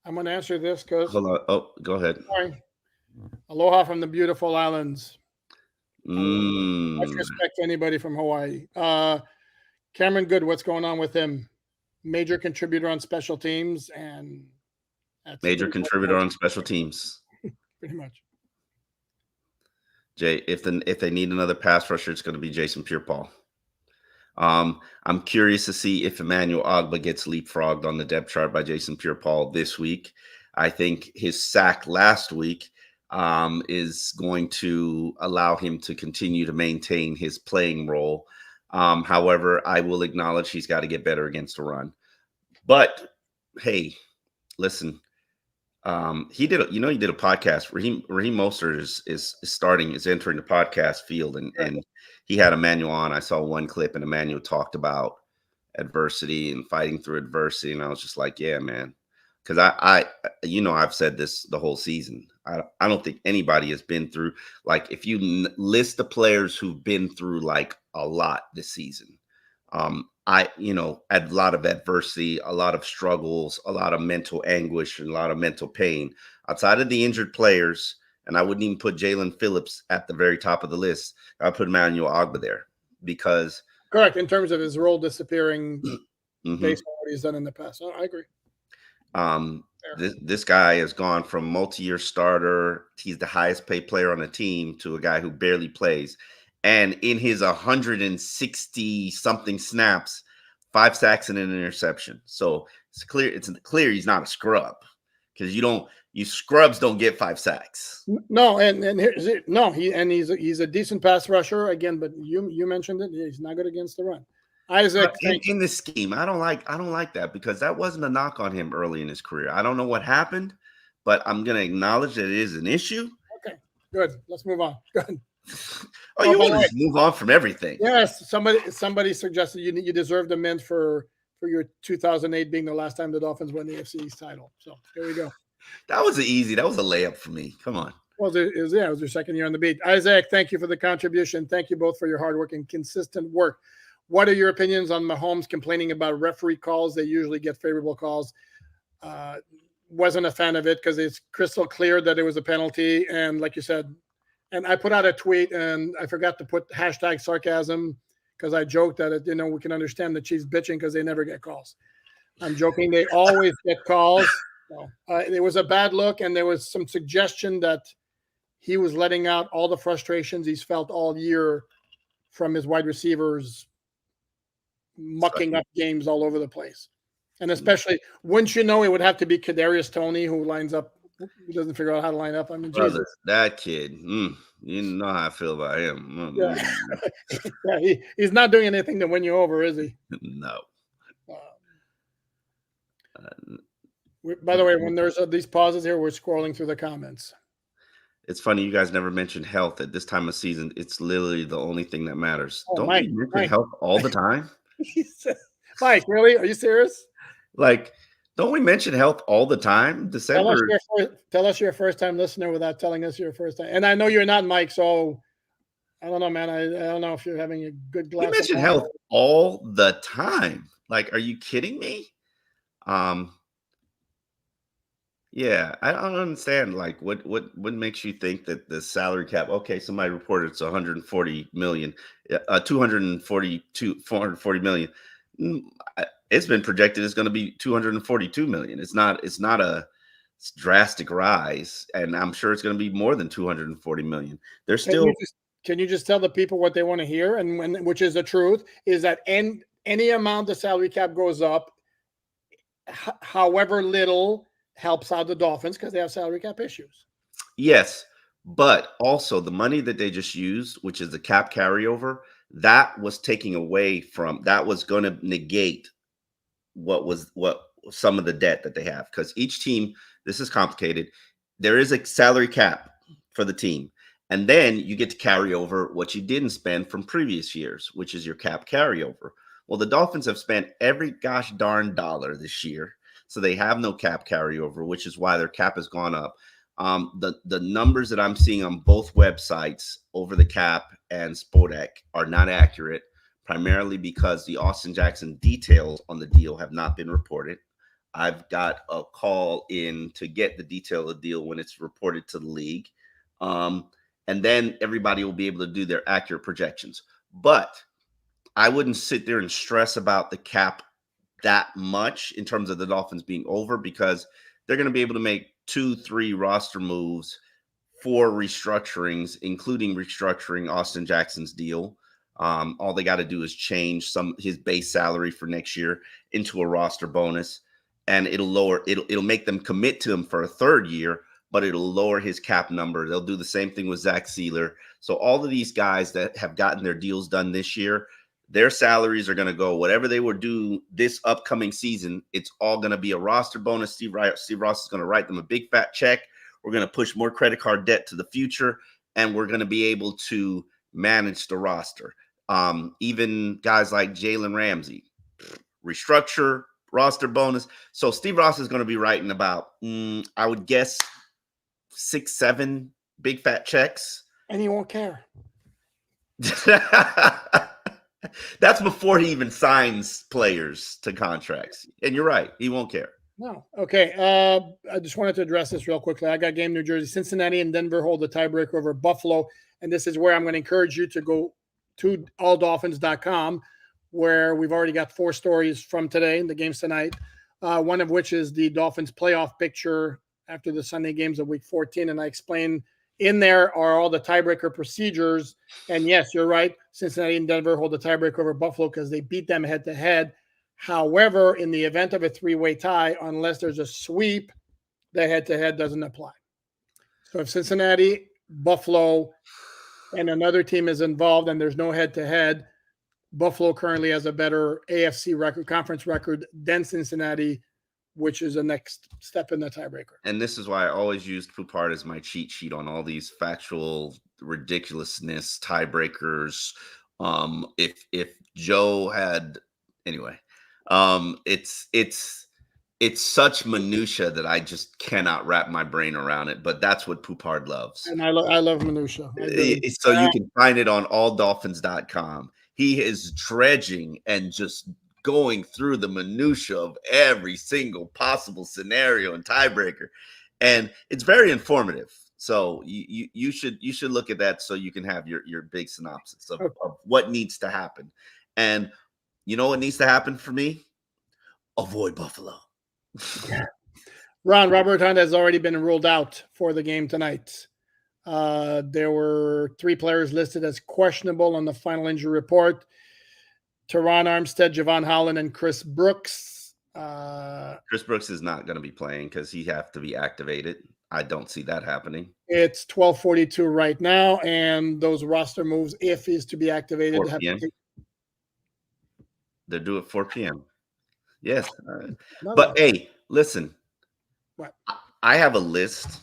going to answer this because. Hold on. Oh, go ahead. Sorry. Aloha from the beautiful islands. Much respect to anybody from Hawaii. Cameron Good, what's going on with him? Major contributor on special teams and. Major contributor on special teams. Pretty much. Jay, if they need another pass rusher, it's going to be Jason Pierre-Paul. I'm curious to see if Emmanuel Ogbah gets leapfrogged on the depth chart by Jason Pierre-Paul this week. I think his sack last week is going to allow him to continue to maintain his playing role. However, I will acknowledge he's got to get better against the run. But hey, listen, he did, he did a podcast. Raheem Mostert is entering the podcast field, and he had Emmanuel on. I saw one clip, and Emmanuel talked about adversity and fighting through adversity, and I was just like, yeah, man, because I've said this the whole season. I don't think anybody has been through, like, if you list the players who've been through like a lot this season. A lot of adversity, a lot of struggles, a lot of mental anguish, and a lot of mental pain outside of the injured players. And I wouldn't even put Jalen Phillips at the very top of the list. I put Emmanuel Ogbah there because correct, in terms of his role disappearing based on what he's done in the past. I agree. This guy has gone from multi-year starter. He's the highest paid player on the team to a guy who barely plays. And in his 160 something snaps, 5 sacks and an interception. So it's clear he's not a scrub, because you scrubs don't get 5 sacks. No, he's a decent pass rusher again, but you mentioned it. He's not good against the run. Isaac, in this scheme, I don't like that, because that wasn't a knock on him early in his career. I don't know what happened, but I'm going to acknowledge that it is an issue. Okay, good. Let's move on. Good. You want to move on from everything? Yes. Somebody suggested you deserve the mint for your 2008 being the last time the Dolphins won the AFC East title. So there we go. That was a layup for me. Come on. Well, it was your second year on the beat. Isaac, thank you for the contribution. Thank you both for your hard work and consistent work. What are your opinions on Mahomes complaining about referee calls? They usually get favorable calls. Wasn't a fan of it because it's crystal clear that it was a penalty. And like you said, and I put out a tweet and I forgot to put hashtag sarcasm because I joked that, we can understand the Chiefs bitching because they never get calls. I'm joking. They always get calls. So, it was a bad look, and there was some suggestion that he was letting out all the frustrations he's felt all year from his wide receivers mucking up games all over the place. And especially, wouldn't you know, it would have to be Kadarius Toney who lines up, who doesn't figure out how to line up. I mean, brother, that kid, you know how I feel about him. Yeah, he's not doing anything to win you over, is he? No. By the way, when there's these pauses here, we're scrolling through the comments. It's funny, you guys never mentioned health at this time of season. It's literally the only thing that matters. Don't we mention health all the time? Mike, really? Are you serious? Like, don't we mention health all the time? December. Tell us you're a first-time listener without telling us you're a first-time. And I know you're not, Mike, so I don't know, man. I don't know if you're having a good glass. We mention health all the time. Like, are you kidding me? Yeah, I don't understand. Like, what makes you think that the salary cap? Okay, somebody reported it's 140 million, 440 million. It's been projected it's going to be 242 million. It's not a drastic rise, and I'm sure it's going to be more than 240 million. There's still. Can you just tell the people what they want to hear, and which is the truth, is that any amount the salary cap goes up, however little, helps out the Dolphins because they have salary cap issues. Yes, but also the money that they just used, which is the cap carryover, that was taking away from, that was going to negate what some of the debt that they have, because each team, this is complicated. There is a salary cap for the team, and then you get to carry over what you didn't spend from previous years, which is your cap carryover. Well, the Dolphins have spent every gosh darn dollar this year, so they have no cap carryover, which is why their cap has gone up. The numbers that I'm seeing on both websites, Over the Cap and Spodek, are not accurate, primarily because the Austin Jackson details on the deal have not been reported. I've got a call in to get the detail of the deal when it's reported to the league. And then everybody will be able to do their accurate projections. But I wouldn't sit there and stress about the cap that much in terms of the Dolphins being over, because they're going to be able to make 2-3 roster moves, 4 restructurings, including restructuring Austin Jackson's deal. All they got to do is change his base salary for next year into a roster bonus. and it'll make them commit to him for a third year, but it'll lower his cap number. They'll do the same thing with Zach Sealer. So all of these guys that have gotten their deals done this year, their salaries are going to go whatever they would do this upcoming season. It's all going to be a roster bonus. Steve Ross is going to write them a big fat check. We're going to push more credit card debt to the future, and we're going to be able to manage the roster. Even guys like Jalen Ramsey, restructure, roster bonus. So Steve Ross is going to be writing about, I would guess, 6-7 big fat checks. And he won't care. That's before he even signs players to contracts. And you're right. He won't care. No. Okay. I just wanted to address this real quickly. I got game New Jersey. Cincinnati and Denver hold the tiebreaker over Buffalo. And this is where I'm going to encourage you to go to alldolphins.com, where we've already got 4 stories from today, the games tonight. One of which is the Dolphins playoff picture after the Sunday games of week 14. And I explain in there are all the tiebreaker procedures. And yes, you're right. Cincinnati and Denver hold the tiebreaker over Buffalo because they beat them head to head. However, in the event of a 3-way tie, unless there's a sweep, the head to head doesn't apply. So if Cincinnati, Buffalo, and another team is involved and there's no head to head, Buffalo currently has a better AFC record, conference record than Cincinnati, which is the next step in the tiebreaker. And this is why I always used Poupart as my cheat sheet on all these factual ridiculousness tiebreakers. If Joe had anyway, it's such minutia that I just cannot wrap my brain around it. But that's what Poupart loves. And I love minutia. So you can find it on alldolphins.com. He is dredging and just going through the minutia of every single possible scenario and tiebreaker, and it's very informative. So you should look at that so you can have your big synopsis of what needs to happen. And you know what needs to happen for me? Avoid Buffalo. Ron, Robert Hunt has already been ruled out for the game tonight. There were 3 players listed as questionable on the final injury report. Teron Armstead, Javon Holland, and Chris Brooks. Chris Brooks is not going to be playing because he have to be activated. I don't see that happening. It's 12:42 right now, and those roster moves, if he's to be activated, 4 p.m. They're due at 4 p.m. Yes, but hey, listen. What? I have a list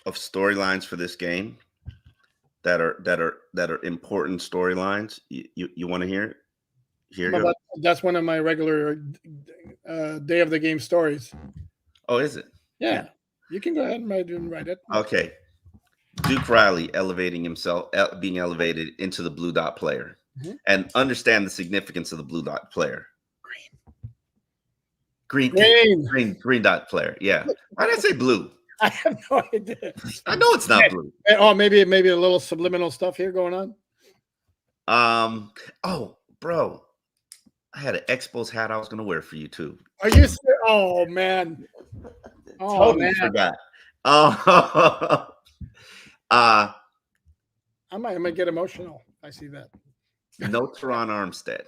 of storylines for this game that are important storylines. You want to hear it? That's one of my regular day of the game stories. Oh, is it? Yeah. You can go ahead and write it. Okay. Duke Riley being elevated into the blue dot player, and understand the significance of the blue dot player. Green dot player. Yeah. Why did I say blue? I have no idea. I know it's not blue. Oh, maybe a little subliminal stuff here going on. Oh, bro. I had an Expos hat I was going to wear for you too. Are you serious? Oh man. Oh totally man. Forgot. I might get emotional. I see that. No Teron Armstead.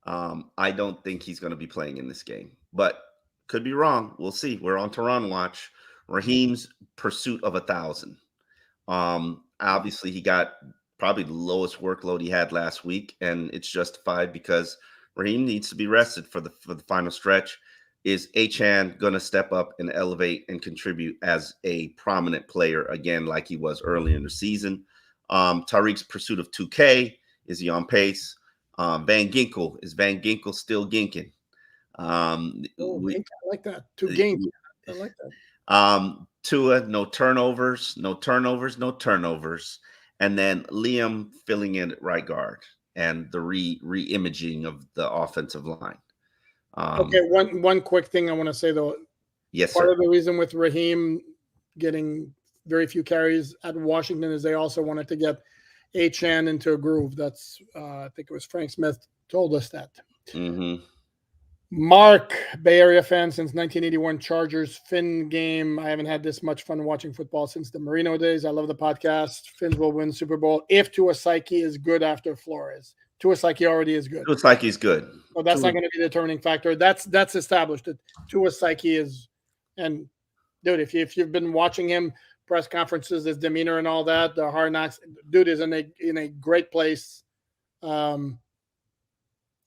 I don't think he's going to be playing in this game, but could be wrong. We'll see. We're on Teron watch. Raheem's pursuit of 1,000. Obviously, he got probably the lowest workload he had last week, and it's justified because Raheem needs to be rested for the final stretch. Is Achane going to step up and elevate and contribute as a prominent player again, like he was early in the season? Tariq's pursuit of 2K, is he on pace? Van Ginkel, is Van Ginkel still ginking? I like that. To game. I like that. Tua, no turnovers. And then Liam filling in at right guard and the re-imaging of the offensive line. Okay, one quick thing I want to say though. Yes, part sir. of the reason with Raheem getting very few carries at Washington is they also wanted to get Achane into a groove. That's I think it was Frank Smith told us that. Mm-hmm. Mark, Bay Area fan since 1981 Chargers Finn game. I haven't had this much fun watching football since the Marino days. I love the podcast. Finns will win Super Bowl if Tua Psyche is good after Flores. Tua Psyche already is good. Tua Psyche is good. So that's Tua, not going to be the determining factor. That's established. That Tua Psyche is, and dude, if you've been watching him press conferences, his demeanor and all that, the hard knocks, dude is in a great place,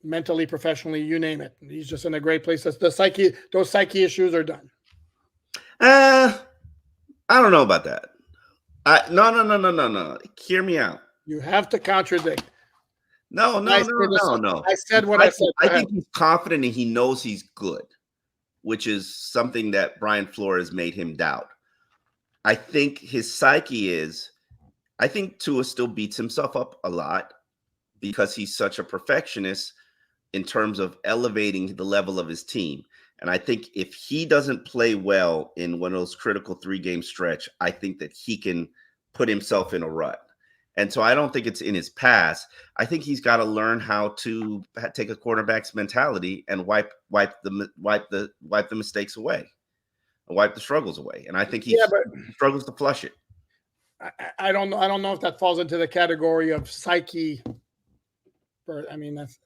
mentally, professionally, you name it. He's just in a great place. Those psyche issues are done. I don't know about that. No. Hear me out. You have to contradict. No. I said what I said. I think he's confident and he knows he's good, which is something that Brian Flores made him doubt. I think his psyche is, I think Tua still beats himself up a lot because he's such a perfectionist in terms of elevating the level of his team. And I think if he doesn't play well in one of those critical 3-game stretch, I think that he can put himself in a rut. And so I don't think it's in his past. I think he's got to learn how to take a quarterback's mentality and wipe the mistakes away, wipe the struggles away. And I think he struggles to flush it. I don't know. I don't know if that falls into the category of psyche. I mean, that's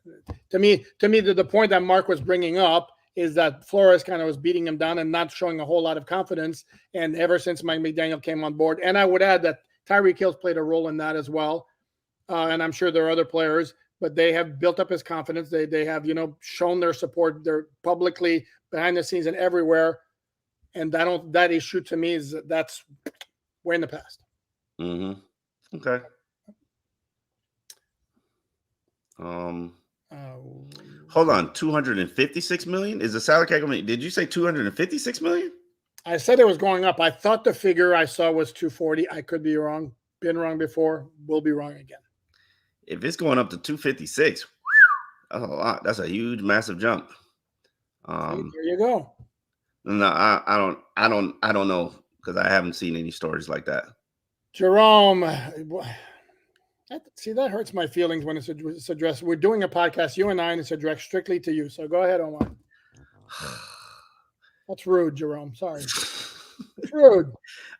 to me the point that Mark was bringing up is that Flores kind of was beating him down and not showing a whole lot of confidence. And ever since Mike McDaniel came on board, and I would add that Tyreek Hill's played a role in that as well. And I'm sure there are other players, but they have built up his confidence. They have, shown their support. They're publicly behind the scenes and everywhere. And that issue to me that's way in the past. Mm-hmm. Okay. Hold on. 256 million is the salary cap. Did you say 256 million? I said it was going up. I thought the figure I saw was 240. I could be wrong. Been wrong before. Will be wrong again. If it's going up to 256, that's a lot. That's a huge, massive jump. There you go. No, I don't know because I haven't seen any stories like that. Jerome, see, that hurts my feelings when it's addressed. We're doing a podcast, you and I, and it's addressed strictly to you. So go ahead, Omar. That's rude, Jerome. Sorry. It's rude.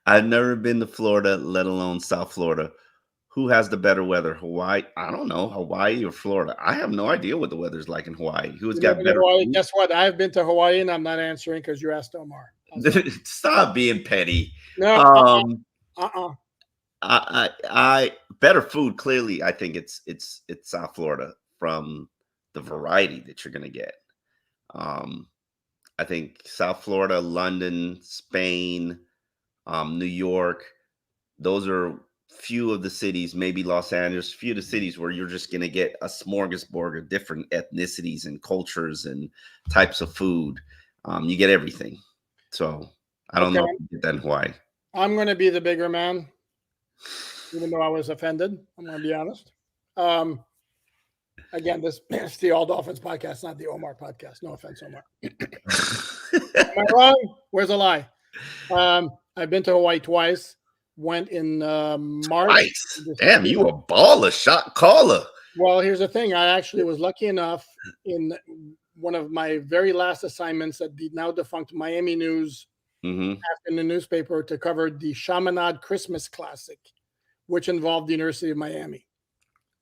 I've never been to Florida, let alone South Florida. Who has the better weather? Hawaii? I don't know. Hawaii or Florida? I have no idea what the weather's like in Hawaii. Who's got better? Hawaii? Guess what? I've been to Hawaii and I'm not answering because you asked Omar. Stop being petty. No. I better food. Clearly, I think it's South Florida from the variety that you're gonna get. I think South Florida, London, Spain, New York, those are few of the cities, maybe Los Angeles, few of the cities where you're just going to get a smorgasbord of different ethnicities and cultures and types of food. You get everything. So I don't know if you get that in Hawaii. I'm going to be the bigger man, even though I was offended. I'm going to be honest. Again, this is the All Dolphins podcast, not the Omar podcast. No offense, Omar. Am I wrong? Where's the lie? I've been to Hawaii twice. Went in March. Nice. Damn, you a baller, shot caller. Well, here's the thing. I actually was lucky enough in one of my very last assignments at the now defunct Miami News in the newspaper to cover the Chaminade Christmas Classic, which involved the University of Miami.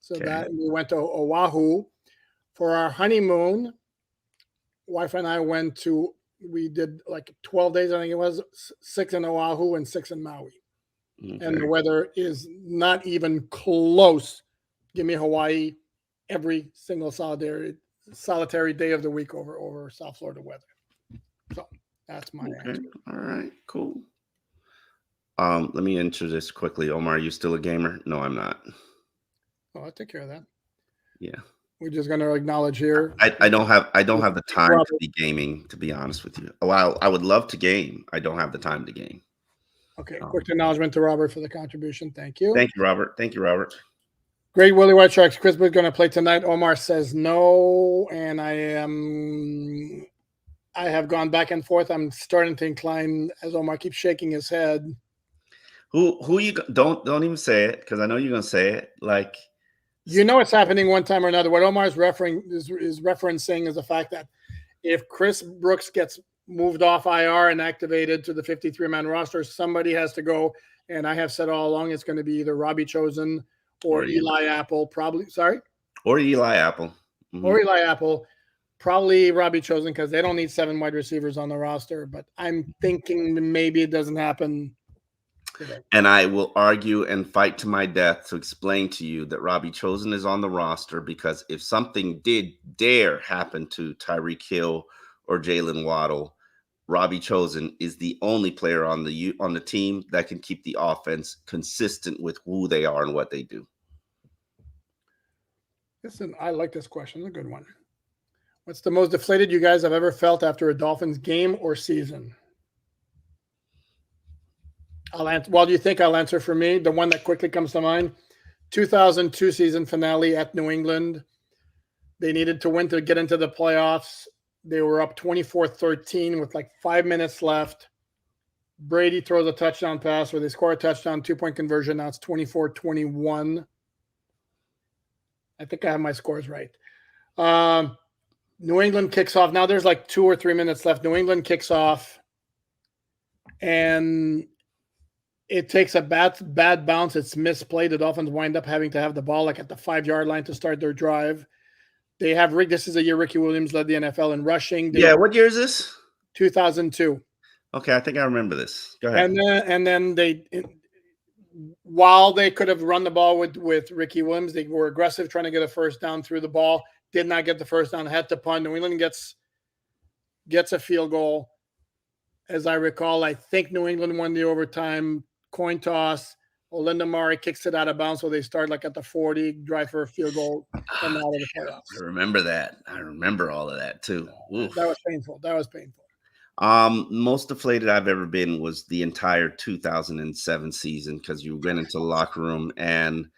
So that we went to Oahu for our honeymoon. Wife and I we did like 12 days, I think it was, 6 in Oahu and 6 in Maui. Okay. And the weather is not even close. Give me Hawaii every single solitary day of the week over South Florida weather. So that's my answer. All right, cool. Let me answer this quickly. Omar, are you still a gamer? No, I'm not. Oh, I'll take care of that. Yeah. We're just going to acknowledge here. I don't have the time to be gaming, to be honest with you. While I would love to game, I don't have the time to game. Okay, quick acknowledgement to Robert for the contribution. Thank you. Thank you, Robert. Great Willie White Sharks. Chris is going to play tonight. Omar says no, and I have gone back and forth. I'm starting to incline as Omar keeps shaking his head. Who you don't even say it because I know you're going to say it. Like, it's happening one time or another. What Omar is referencing is the fact that if Chris Brooks gets moved off IR and activated to the 53-man roster, somebody has to go. And I have said all along it's going to be either Robbie Chosen or Eli Apple, probably. Sorry? Or Eli Apple. or Eli Apple. Probably Robbie Chosen because they don't need 7 wide receivers on the roster. But I'm thinking maybe it doesn't happen today. And I will argue and fight to my death to explain to you that Robbie Chosen is on the roster because if something did dare happen to Tyreek Hill or Jalen Waddle, Robbie Chosen is the only player on the team that can keep the offense consistent with who they are and what they do. Listen, I like this question. It's a good one. What's the most deflated you guys have ever felt after a Dolphins game or season? I'll answer. Well, do you think I'll answer for me? The one that quickly comes to mind, 2002 season finale at New England. They needed to win to get into the playoffs. They were up 24-13 with like 5 minutes left. Brady throws a touchdown pass where they score a touchdown, 2-point conversion. Now it's 24-21. I think I have my scores right. New England kicks off. Now there's like 2 or 3 minutes left. New England kicks off. And it takes a bad bounce. It's misplayed. The Dolphins wind up having to have the ball like at the 5-yard line to start their drive. They have Rick. This is a year Ricky Williams led the NFL in rushing. What year is this? 2002. Okay, I think I remember this. Go ahead. And then while they could have run the ball with Ricky Williams, they were aggressive trying to get a first down through the ball. Did not get the first down. Had to punt. New England gets a field goal. As I recall, I think New England won the overtime coin toss. Olinda Mari kicks it out of bounds, so they start like at the 40, drive for a field goal. I remember that. I remember all of that too. Oof. That was painful. Most deflated I've ever been was the entire 2007 season because you went into the locker room and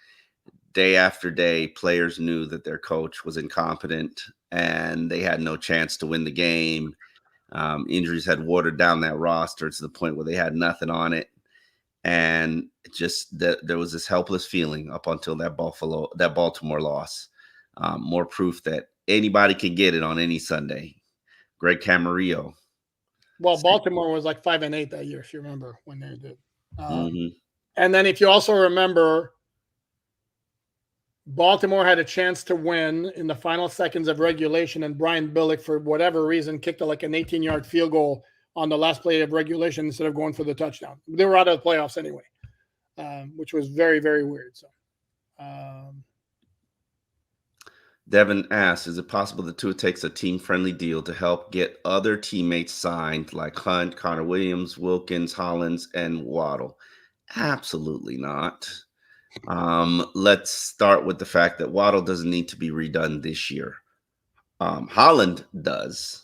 day after day, players knew that their coach was incompetent and they had no chance to win the game. Injuries had watered down that roster to the point where they had nothing on it. And just there was this helpless feeling up until that Baltimore loss. More proof that anybody can get it on any Sunday. Greg Camarillo. Well, Baltimore was like 5-8 that year, if you remember when they did. And then if you also remember, Baltimore had a chance to win in the final seconds of regulation, and Brian Billick, for whatever reason, kicked like an 18-yard field goal on the last play of regulation instead of going for the touchdown. They were out of the playoffs anyway, which was very, very weird. So, Devin asks, is it possible that Tua takes a team-friendly deal to help get other teammates signed like Hunt, Connor Williams, Wilkins, Hollins, and Waddle? Absolutely not. Let's start with the fact that Waddle doesn't need to be redone this year. Holland does.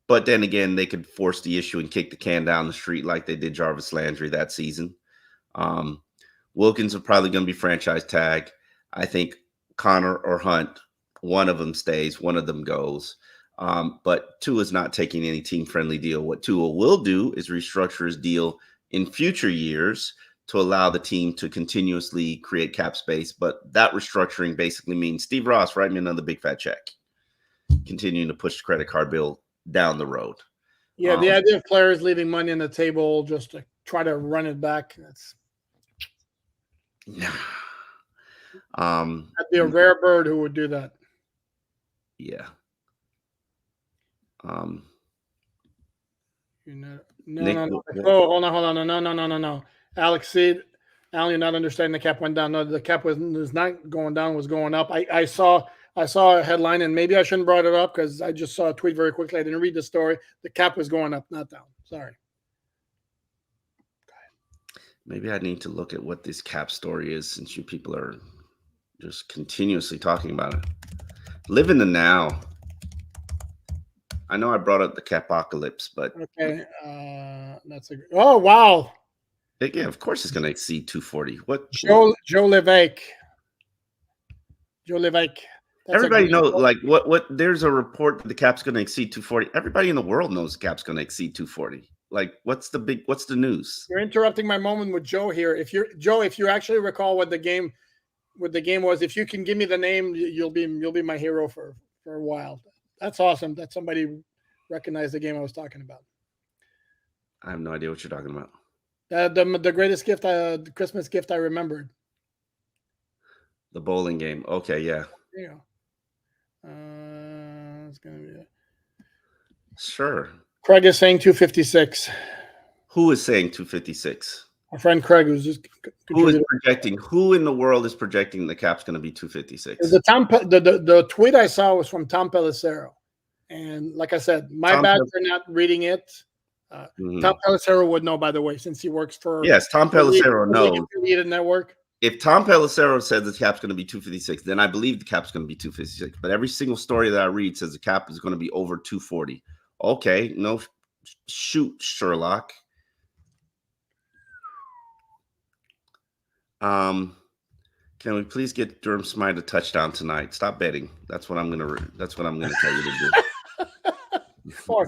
But then again, they could force the issue and kick the can down the street like they did Jarvis Landry that season. Wilkins are probably going to be franchise tag. I think Connor or Hunt, one of them stays, one of them goes. But Tua is not taking any team-friendly deal. What Tua will do is restructure his deal in future years to allow the team to continuously create cap space. But that restructuring basically means, Steve Ross, write me another big fat check. Continuing to push the credit card bill down the road. Yeah, the idea of players leaving money on the table just to try to run it back, that's that'd be a rare bird who would do that. Yeah. No. Oh, hold on. No. Alex Seed, Alan, you're not understanding. The cap went down. No, the cap was not going down, was going up. I saw a headline, and maybe I shouldn't brought it up because I just saw a tweet very quickly. I didn't read the story. The cap was going up, not down. Sorry. Maybe I need to look at what this cap story is since you people are just continuously talking about it. Live in the now. I know I brought up the capocalypse, but okay, that's oh wow. Yeah, of course it's going to exceed 240. What? Joe Levesque. Everybody knows, like what? There's a report that the cap's going to exceed 240. Everybody in the world knows the cap's going to exceed 240. Like, what's the news? You're interrupting my moment with Joe here. If you actually recall what the game was, if you can give me the name, you'll be my hero for a while. That's awesome that somebody recognized the game I was talking about. I have no idea what you're talking about. The greatest gift, the Christmas gift I remembered. The bowling game. Okay, yeah. There you go. It's going to be Sure. Craig is saying 256. Who is saying 256? Our friend Craig, who's just Who is contributed. projecting? Who in the world is projecting the cap's going to be 256? The tweet I saw was from Tom Pelissero. And like I said, my bad for not reading it. Tom Pelissero would know, by the way, since he works for Tom Pelissero knows. Network. If Tom Pelissero says the cap's going to be 256, then I believe the cap's going to be 256. But every single story that I read says the cap is going to be over 240. Okay, no, shoot, Sherlock. Can we please get Durham Smythe a touchdown tonight? Stop betting. That's what I'm gonna tell you to do. Or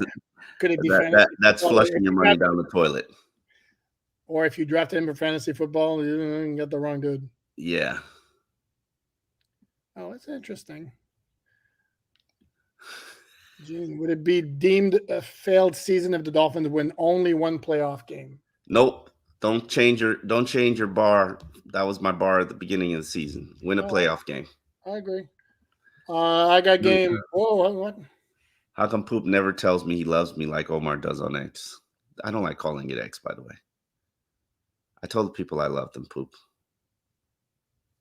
could it be that's flushing your money down the toilet. Or if you drafted him for fantasy football, you got the wrong dude. Yeah. Oh, that's interesting. Gee, would it be deemed a failed season if the Dolphins win only one playoff game? Nope. Don't change your bar. That was my bar at the beginning of the season. Win a playoff game. I agree. I got game. Whoa, what? How come Poop never tells me he loves me like Omar does on X? I don't like calling it X, by the way. I told the people I love them, Poop.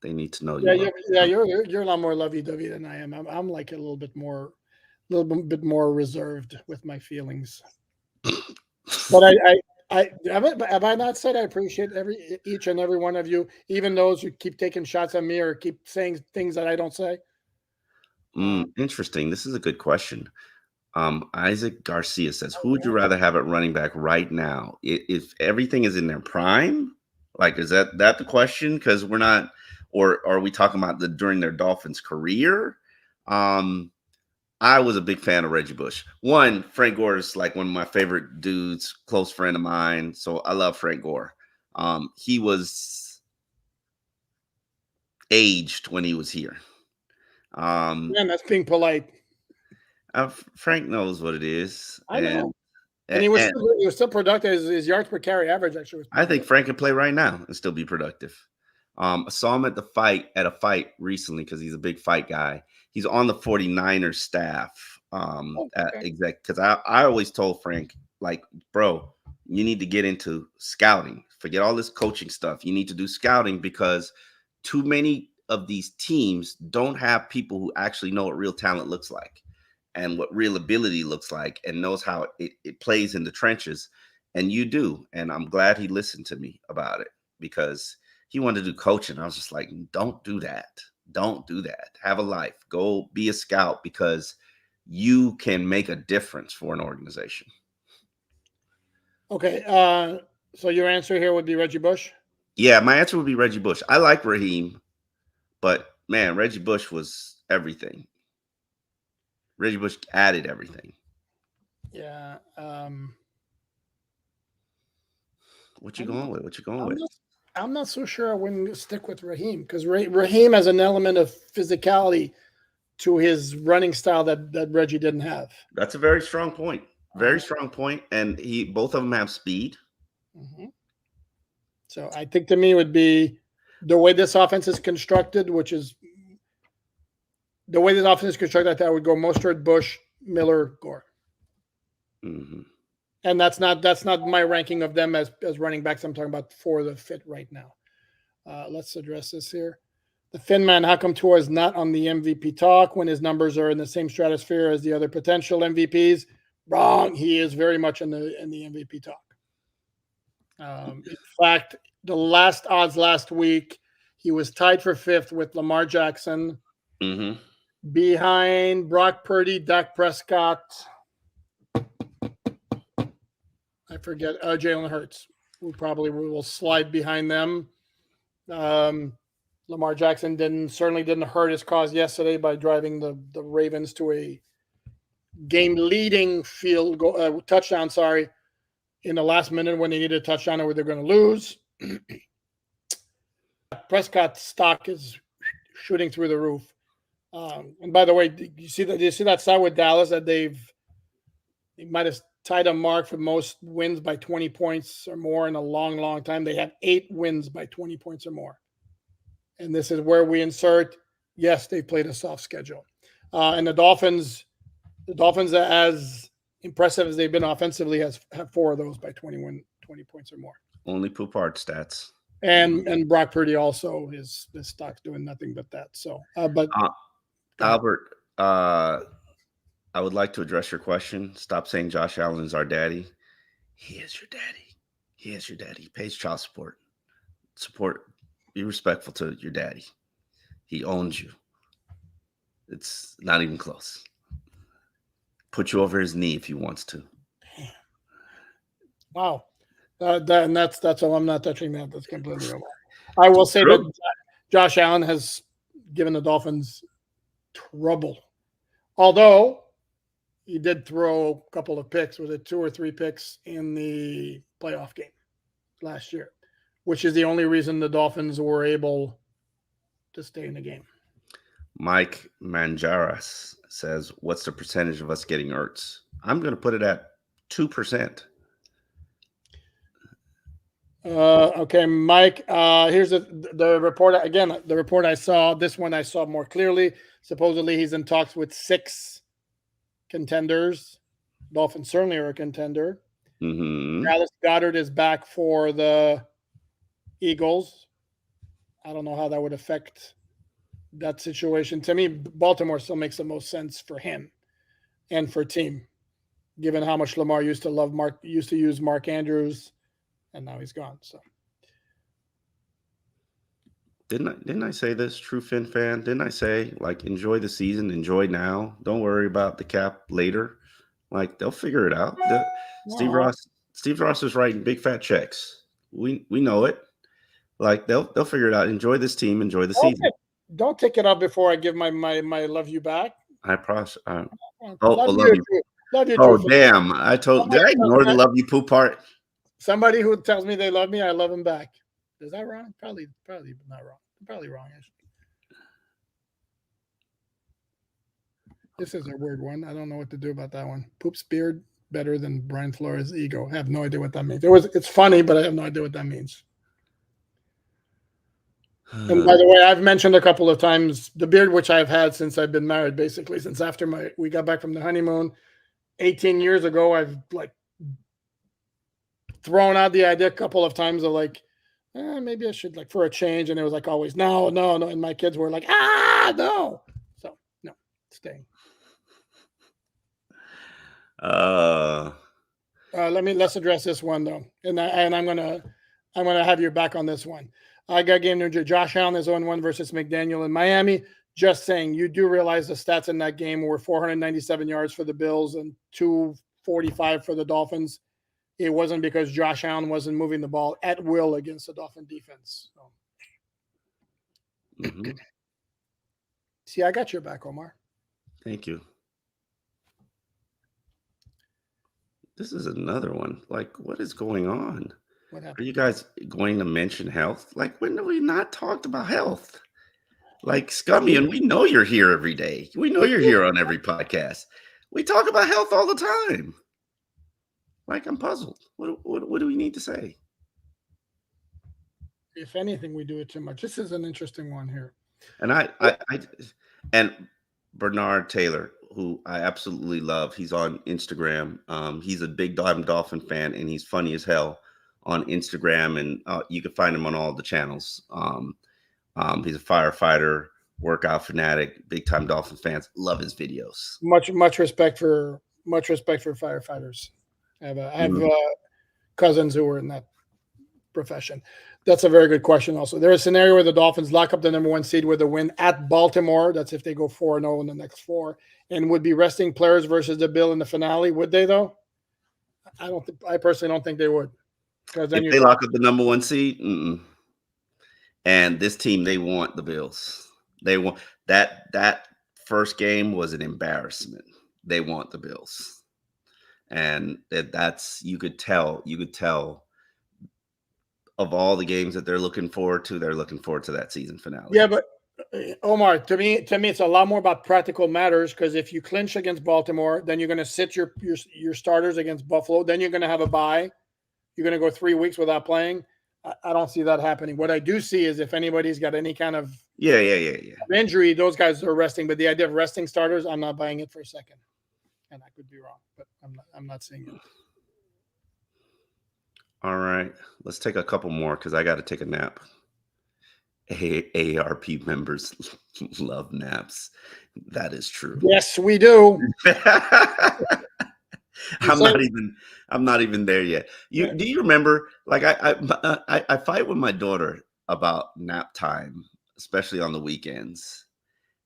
They need to know you. You're a lot more lovey-dovey than I am. I'm like a little bit more reserved with my feelings. But have I not said I appreciate each and every one of you, even those who keep taking shots at me or keep saying things that I don't say? Interesting. This is a good question. Isaac Garcia says, who would you rather have at running back right now? If everything is in their prime, like, is that the question? Because we're not, or are we talking about during their Dolphins career? I was a big fan of Reggie Bush. One, Frank Gore is like one of my favorite dudes, close friend of mine. So I love Frank Gore. He was aged when he was here. Man, that's being polite. Frank knows what it is. I know. And he was still productive. His yards per carry average actually was. I think Frank can play right now and still be productive. I saw him at a fight recently because he's a big fight guy. He's on the 49ers staff because I always told Frank, like, bro, you need to get into scouting. Forget all this coaching stuff. You need to do scouting because too many of these teams don't have people who actually know what real talent looks like and what real ability looks like and knows how it plays in the trenches. And you do. And I'm glad he listened to me about it because he wanted to do coaching. I was just like, don't do that. Don't do that. Have a life. Go be a scout because you can make a difference for an organization. Okay. So your answer here would be Reggie Bush? Yeah, my answer would be Reggie Bush. I like Raheem, but man, Reggie Bush was everything. Reggie Bush added everything. Yeah. What you going with? I'm not so sure I wouldn't stick with Raheem because Raheem has an element of physicality to his running style that Reggie didn't have. That's a very strong point. Very strong point. And both of them have speed. Mm-hmm. So I think to me would be the way this offense is constructed, which is the way this offense is constructed, I would go Mostert, Bush, Miller, Gore. Mm-hmm. And that's not my ranking of them as running backs. I'm talking about for the fit right now. Let's address this here. The Finn man, how come Tua is not on the MVP talk when his numbers are in the same stratosphere as the other potential MVPs? Wrong. He is very much in the MVP talk. In fact, the last odds last week, he was tied for fifth with Lamar Jackson, behind Brock Purdy, Dak Prescott. I forget. Jalen Hurts. We probably will slide behind them. Lamar Jackson certainly didn't hurt his cause yesterday by driving the Ravens to a game-leading touchdown. In the last minute when they needed a touchdown or they're going to lose. Prescott's stock is shooting through the roof. And by the way, do you see that side with Dallas that they might have tied a mark for most wins by 20 points or more in a long, long time. They have 8 wins by 20 points or more. And this is where we insert Yes, they played a soft schedule. And the Dolphins, as impressive as they've been offensively, have 4 of those by 20 points or more. Only poop hard stats. And Brock Purdy also, his stock's doing nothing but that. So, but Albert, I would like to address your question. Stop saying Josh Allen is our daddy. He is your daddy. He is your daddy. He pays child support. Be respectful to your daddy. He owns you. It's not even close. Put you over his knee if he wants to. Wow. And that's all. I'm not touching that. That's completely over. I will say that Josh Allen has given the Dolphins trouble. Although he did throw a couple of picks, was it 2 or 3 picks in the playoff game last year, which is the only reason the Dolphins were able to stay in the game. Mike Manjaras says, what's the percentage of us getting Ertz? I'm going to put it at 2%. Okay, Mike, here's the report. Again, the report I saw, this one I saw more clearly. Supposedly he's in talks with 6 contenders. Dolphins certainly are a contender. Dallas Goedert is back for the Eagles. I don't know how that would affect that situation. To me, Baltimore still makes the most sense for him and for team, given how much Lamar used to use Mark Andrews, and now he's gone. So didn't I say this, true Fin fan? Didn't I say, like, enjoy the season, enjoy now, don't worry about the cap later? Like, they'll figure it out. Steve Ross is writing big fat checks. We know it. Like, they'll figure it out. Enjoy this team, enjoy the season. Don't take it up before I give my love you back. I promise. Love you. Love you. Oh, damn. Did I ignore the love you poop part? Somebody who tells me they love me, I love them back. Is that wrong? Probably not wrong. Probably wrong, actually. This is a weird one. I don't know what to do about that one. Poop's beard better than Brian Flores' ego. I have no idea what that means. It's funny, but I have no idea what that means. And by the way, I've mentioned a couple of times the beard which I've had since I've been married, basically since after we got back from the honeymoon 18 years ago. I've like thrown out the idea a couple of times of like, maybe I should, like, for a change, and it was like always no, and my kids were like, no. So no, staying. Let's address this one though, and I'm gonna have you back on this one. I got game New Jersey. Josh Allen is 0-1 versus McDaniel in Miami. Just saying, you do realize the stats in that game were 497 yards for the Bills and 245 for the Dolphins. It wasn't because Josh Allen wasn't moving the ball at will against the Dolphin defense. So. See, I got your back, Omar. Thank you. This is another one. Like, what is going on? What happened? Are you guys going to mention health? Like, when have we not talked about health? Like, Scummy, and we know you're here every day. We know you're here on every podcast. We talk about health all the time. Like, I'm puzzled. What do we need to say? If anything, we do it too much. This is an interesting one here. And and Bernard Taylor, who I absolutely love. He's on Instagram. He's a big Dolphin fan, and he's funny as hell on Instagram, and you can find him on all the channels. He's a firefighter, workout fanatic, big time Dolphin fans. Love his videos. Much respect for firefighters. I have cousins who were in that profession. That's a very good question. Also, there's a scenario where the Dolphins lock up the number 1 seed with a win at Baltimore. That's if they go 4-0 in the next 4, and would be resting players versus the Bill in the finale. Would they though? I personally don't think they would. Because then if they lock up the number 1 seed, and this team, they want the Bills. They want that first game was an embarrassment. They want the Bills, and that's you could tell of all the games that they're looking forward to that season finale. Yeah, but Omar, to me, it's a lot more about practical matters, because if you clinch against Baltimore, then you're going to sit your starters against Buffalo. Then you're going to have a bye. You're going to go 3 weeks without playing. I don't see that happening. What I do see is if anybody's got any kind of Yeah. injury, those guys are resting. But the idea of resting starters, I'm not buying it for a second. And I could be wrong, but I'm not seeing it. All right. Let's take a couple more because I got to take a nap. AARP members love naps. That is true. Yes, we do. I'm not even there yet. Do you remember? Like I fight with my daughter about nap time, especially on the weekends.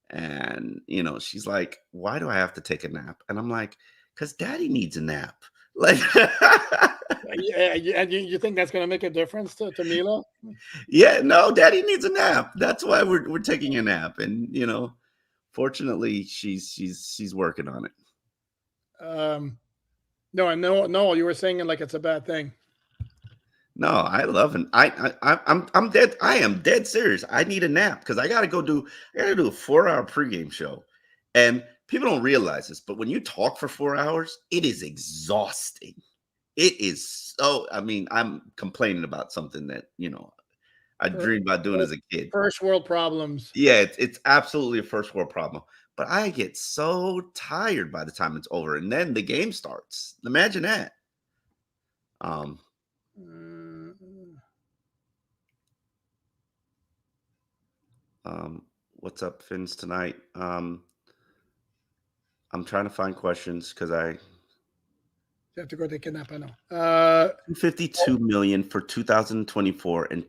And she's like, "Why do I have to take a nap?" And I'm like, "Because Daddy needs a nap." Like, yeah, and you think that's going to make a difference to Mila? Yeah, no, Daddy needs a nap. That's why we're taking a nap, and fortunately, she's working on it. No, I know. No, you were saying it like it's a bad thing. No, I love it. I'm dead. I am dead serious. I need a nap because I gotta do a 4-hour pregame show, and people don't realize this, but when you talk for 4 hours, it is exhausting. It is so. I mean, I'm complaining about something that I dreamed about doing as a kid. First world problems. Yeah, it's absolutely a first world problem. But I get so tired by the time it's over, and then the game starts. Imagine that. What's up, Fins, tonight? I'm trying to find questions because you have to go take a nap. I know. 252 million for 2024 and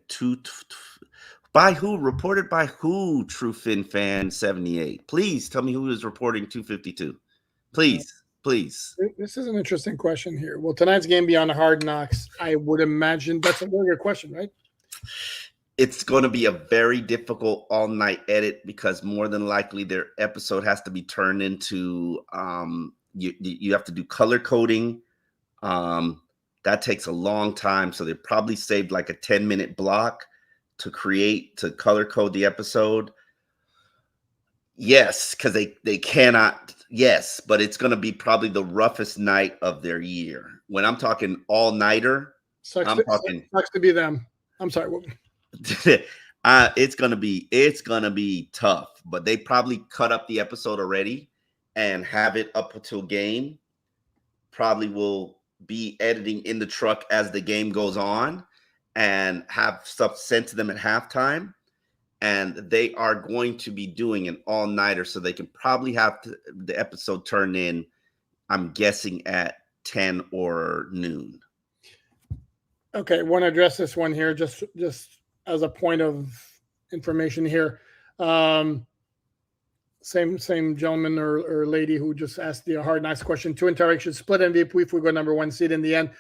by who? Reported by who? True Fin Fan 78. Please tell me who is reporting 252. Please. This is an interesting question here. Will tonight's game be on Hard Knocks? I would imagine that's a very good question, right? It's going to be a very difficult all-night edit because more than likely their episode has to be turned into you have to do color coding. That takes a long time, so they probably saved like a 10-minute block to color code the episode. Yes, because they cannot. Yes, but it's going to be probably the roughest night of their year. When I'm talking all-nighter, sucks to be them. I'm sorry. It's gonna be tough, but they probably cut up the episode already and have it up until game. Probably will be editing in the truck as the game goes on and have stuff sent to them at halftime. And they are going to be doing an all-nighter, so they can probably have the episode turned in, I'm guessing, at 10 or noon. Okay, I want to address this one here just as a point of information here. Same gentleman or lady who just asked the Hard Knocks question. 2 and Derrick should split MVP if we go number 1 seed in the end.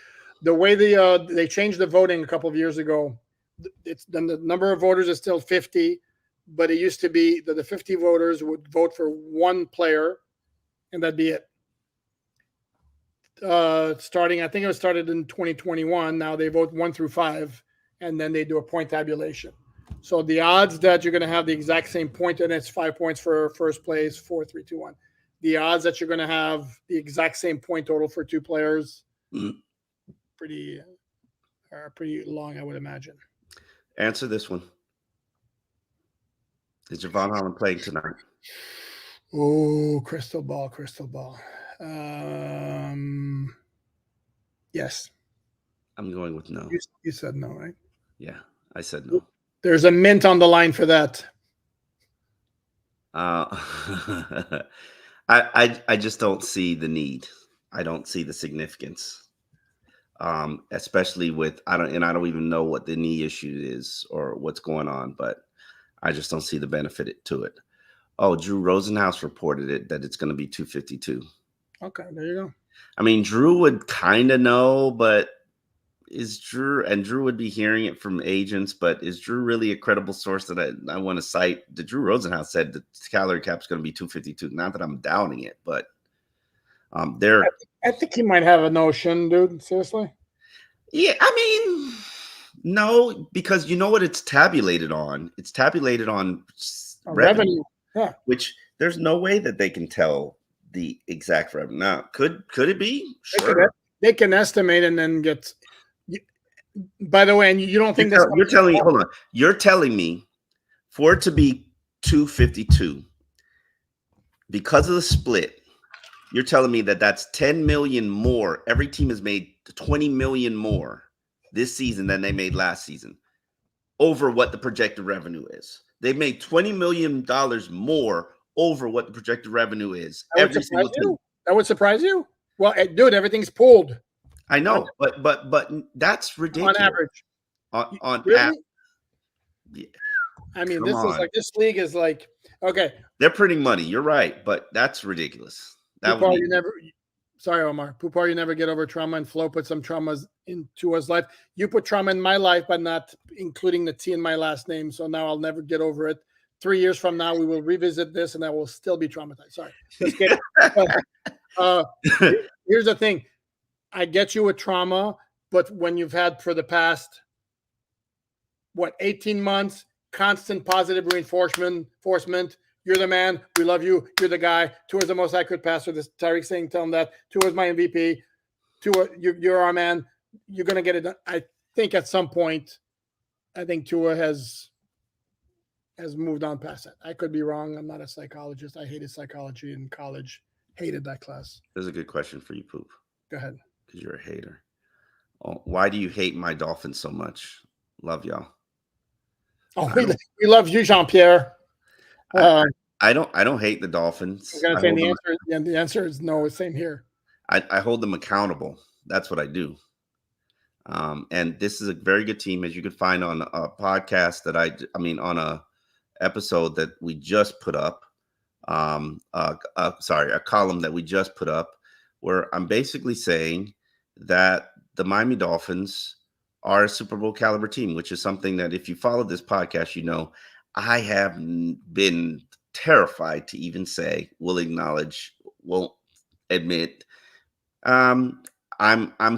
The way they changed the voting a couple of years ago, the number of voters is still 50, but it used to be that the 50 voters would vote for one player, and that'd be it. I think it was started in 2021. Now they vote 1 through 5, and then they do a point tabulation. So the odds that you're going to have the exact same point, and it's 5 points for first place, 4, 3, 2, 1. The odds that you're going to have the exact same point total for 2 players, pretty long, I would imagine. Answer this one. Is Javon Holland playing tonight? Oh, crystal ball. Yes. I'm going with no. You said no, right? Yeah, I said no. There's a mint on the line for that. I just don't see the need. I don't see the significance. Especially with I don't even know what the knee issue is or what's going on, but I just don't see the benefit to it. Oh, Drew Rosenhaus reported it that it's going to be 252. Okay, there you go. I mean, Drew would kind of know, but is Drew would be hearing it from agents, but is Drew really a credible source that I want to cite? The Drew Rosenhaus said the salary cap is going to be 252. Not that I'm doubting it, but I think he might have a notion, dude. Seriously. Yeah, I mean, no, because you know what it's tabulated on? It's tabulated on revenue. Yeah. Which there's no way that they can tell the exact revenue. Now, could it be? Sure. They can estimate and then get. By the way, and you don't think this? You're telling me, hold on. You're telling me for it to be 252 because of the split, you're telling me that that's 10 million more. Every team has made 20 million more this season than they made last season over what the projected revenue is. They've made $20 million more over what the projected revenue is. That would Every surprise single team. you. That would surprise you. Well, dude, everything's pooled. I know, but that's ridiculous. On average. On really? Yeah. I mean, this league is like, okay. They're printing money. You're right, but that's ridiculous. That would be sorry, Omar. Poupar, you never get over trauma, and Flo put some traumas into his life. You put trauma in my life, but not including the T in my last name. So now I'll never get over it. 3 years from now, we will revisit this, and I will still be traumatized. Sorry. Just kidding. Here's the thing. I get you with trauma, but when you've had for the past, 18 months, constant positive reinforcement, you're the man, we love you, you're the guy. Tua is the most accurate passer. This Tyreek saying, tell him that. Tua is my MVP. Tua, you're our man. You're going to get it done. I think at some point, I think Tua has moved on past that. I could be wrong. I'm not a psychologist. I hated psychology in college. Hated that class. There's a good question for you, Poop. Go ahead. Because you're a hater. Oh, why do you hate my Dolphins so much? Love y'all. Oh, we love you, Jean-Pierre. I don't hate the Dolphins. I was going to say the answer is no. Same here. I hold them accountable. That's what I do. And this is a very good team, as you could find on a podcast that on a episode that we just put up. A column that we just put up, where I'm basically saying that the Miami Dolphins are a Super Bowl caliber team, which is something that if you follow this podcast, I have been terrified to even say, will acknowledge, won't admit. I'm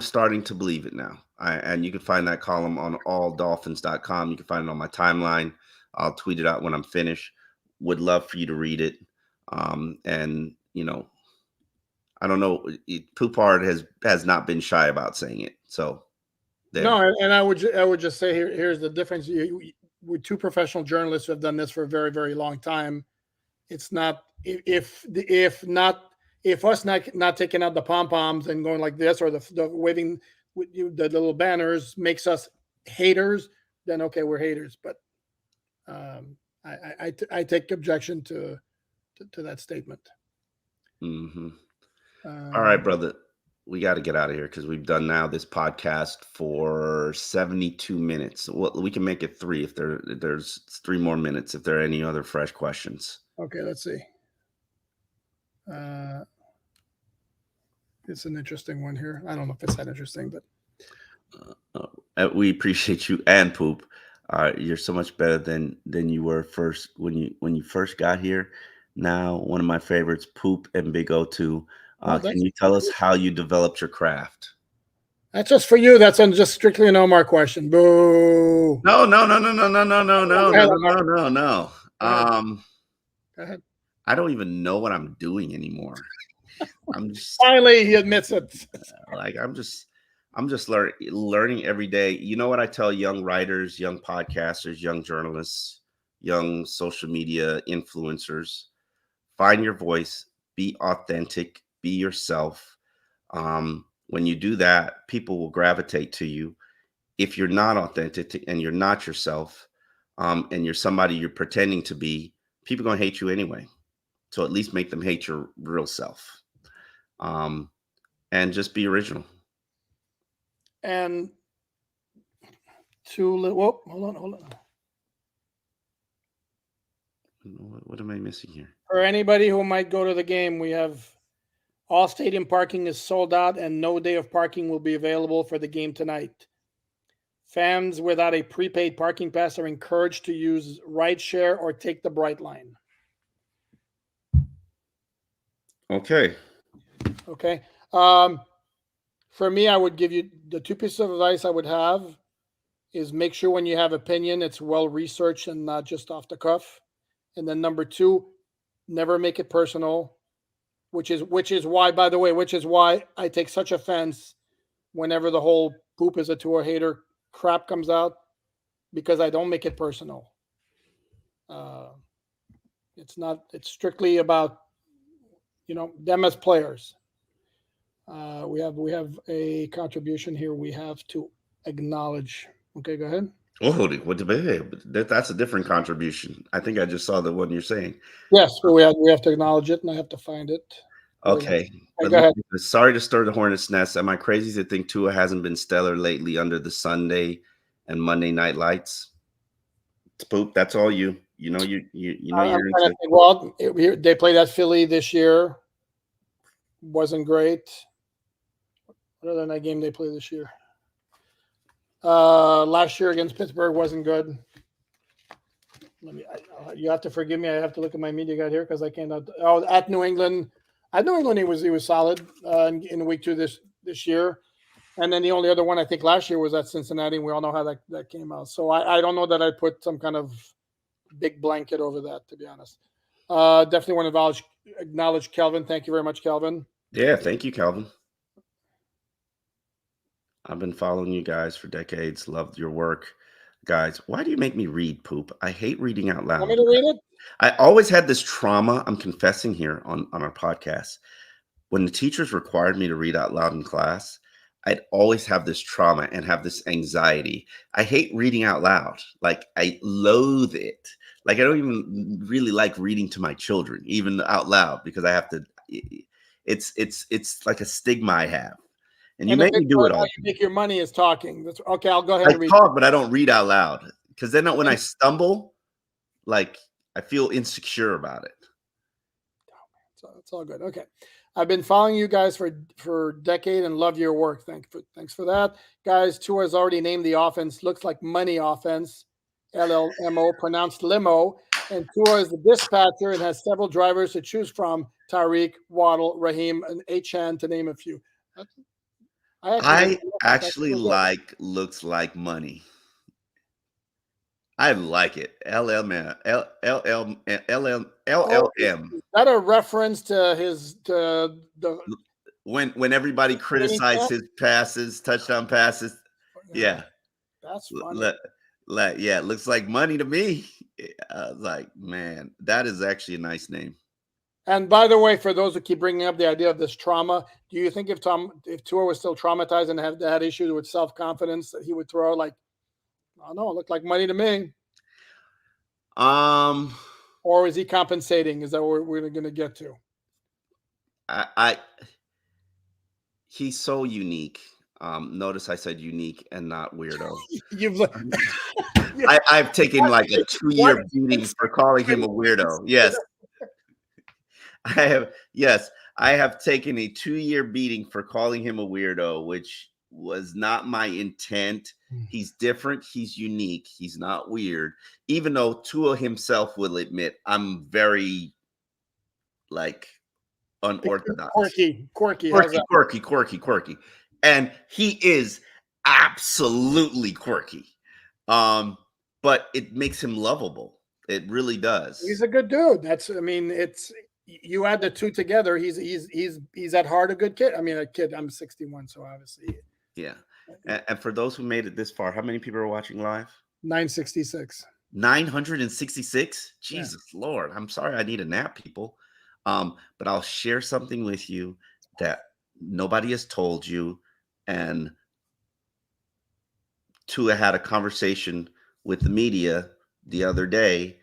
starting to believe it now. And you can find that column on alldolphins.com. You can find it on my timeline. I'll tweet it out when I'm finished. Would love for you to read it. I don't know. Poupard has not been shy about saying it. So there. No, and I would just say here's the difference. With two professional journalists who have done this for a very, very long time. It's not if us not taking out the pom poms and going like this, or the waving with the little banners makes us haters, then okay, we're haters. But I take objection to that statement. Mm-hmm. All right, brother. We got to get out of here because we've done now this podcast for 72 minutes. Well, we can make it 3 if there's 3 more minutes if there are any other fresh questions. Okay, let's see. It's an interesting one here. I don't know if it's that interesting, but we appreciate you and Poop. You're so much better than you were first when you first got here. Now, one of my favorites, Poop and Big O2. Can you tell us how you developed your craft? That's just for you. That's just strictly an Omar question. Boo. No. Go ahead. I don't even know what I'm doing anymore. I'm just finally he admits it. I'm just learning every day. You know what I tell young writers, young podcasters, young journalists, young social media influencers? Find your voice, be authentic, be yourself. When you do that, people will gravitate to you. If you're not authentic and you're not yourself, and you're somebody you're pretending to be, people are going to hate you anyway. So at least make them hate your real self. And just be original. And hold on. What am I missing here? For anybody who might go to the game, we have all stadium parking is sold out and no day of parking will be available for the game tonight. Fans without a prepaid parking pass are encouraged to use rideshare or take the Bright Line. Okay. For me, I would give you the 2 pieces of advice I would have is make sure when you have opinion, it's well researched and not just off the cuff. And then number 2, never make it personal, which is why I take such offense whenever the whole Poop is a Tua hater crap comes out because I don't make it personal. It's not. It's strictly about them as players. We have a contribution here. We have to acknowledge. Okay, go ahead. Oh, what that's a different contribution. I think I just saw the one you're saying. Yes, we have to acknowledge it, and I have to find it. Okay. Hey, go ahead. Sorry to stir the hornet's nest. Am I crazy to think Tua hasn't been stellar lately under the Sunday and Monday night lights? Spoop, that's all you. You know you're I'm trying to into. think. Well, they played at Philly this year. Wasn't great. What other than that game they played this year? Last year against Pittsburgh wasn't good. You have to forgive me. I have to look at my media guide here because I can't. At New England. At New England, he was solid in week 2 this year. And then the only other one I think last year was at Cincinnati. And we all know how that came out. So I don't know that I'd put some kind of big blanket over that, to be honest. Definitely want to acknowledge Kelvin. Thank you very much, Kelvin. Yeah, thank you, Calvin. I've been following you guys for decades. Loved your work. Guys, why do you make me read, Poop? I hate reading out loud. Want me to read it? I always had this trauma. I'm confessing here on our podcast. When the teachers required me to read out loud in class, I'd always have this trauma and have this anxiety. I hate reading out loud. Like, I loathe it. Like, I don't even really like reading to my children, even out loud, because I have to. It's like a stigma I have. And you make me do it all. You make your money is talking. That's okay. I'll go ahead and read. I talk, but I don't read out loud because then when I stumble, like I feel insecure about it. So it's all good. Okay. I've been following you guys for a decade and love your work. Thanks for that. Guys, Tua has already named the offense. Looks like money offense. LLMO, pronounced limo. And Tua is the dispatcher and has several drivers to choose from. Tyreek, Waddle, Raheem, and Achan, to name a few. I actually like looks like money. I like it. LLM. Is that a reference to when everybody criticized his passes, touchdown passes? Yeah, that's funny. Yeah, it looks like money to me. I was like, man, that is actually a nice name. And by the way, for those who keep bringing up the idea of this trauma, do you think if Tua was still traumatized and had issues with self-confidence, that he would throw like, I don't know, it looked like money to me? Or is he compensating? Is that what we're going to get to? He's so unique. Notice I said unique and not weirdo. I've taken like a 2-year beating for calling him a weirdo. Yes. I have taken a 2-year beating for calling him a weirdo, which was not my intent. He's different. He's unique. He's not weird. Even though Tua himself will admit I'm very like unorthodox. Quirky. And he is absolutely quirky. But it makes him lovable. It really does. He's a good dude. It's you add the two together. He's at heart a good kid. I mean, a kid. I'm 61, so obviously. Yeah. And for those who made it this far, how many people are watching live? 966. 966? Jesus Lord. I'm sorry I need a nap, people. But I'll share something with you that nobody has told you. And Tua had a conversation with the media the other day,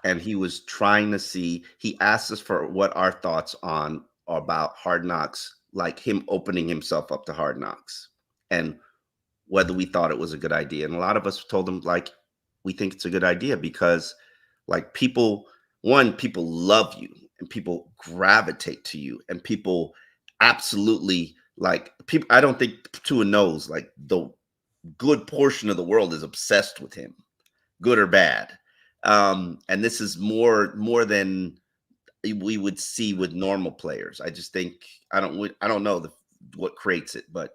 and he was trying to see, he asked us for what our thoughts about Hard Knocks, like him opening himself up to Hard Knocks, and whether we thought it was a good idea. And a lot of us told him, like, we think it's a good idea because, like, people love you and people gravitate to you and people absolutely, like, people, I don't think Tua knows, like, the good portion of the world is obsessed with him, good or bad. And this is more than we would see with normal players. I just think I don't know what creates it, but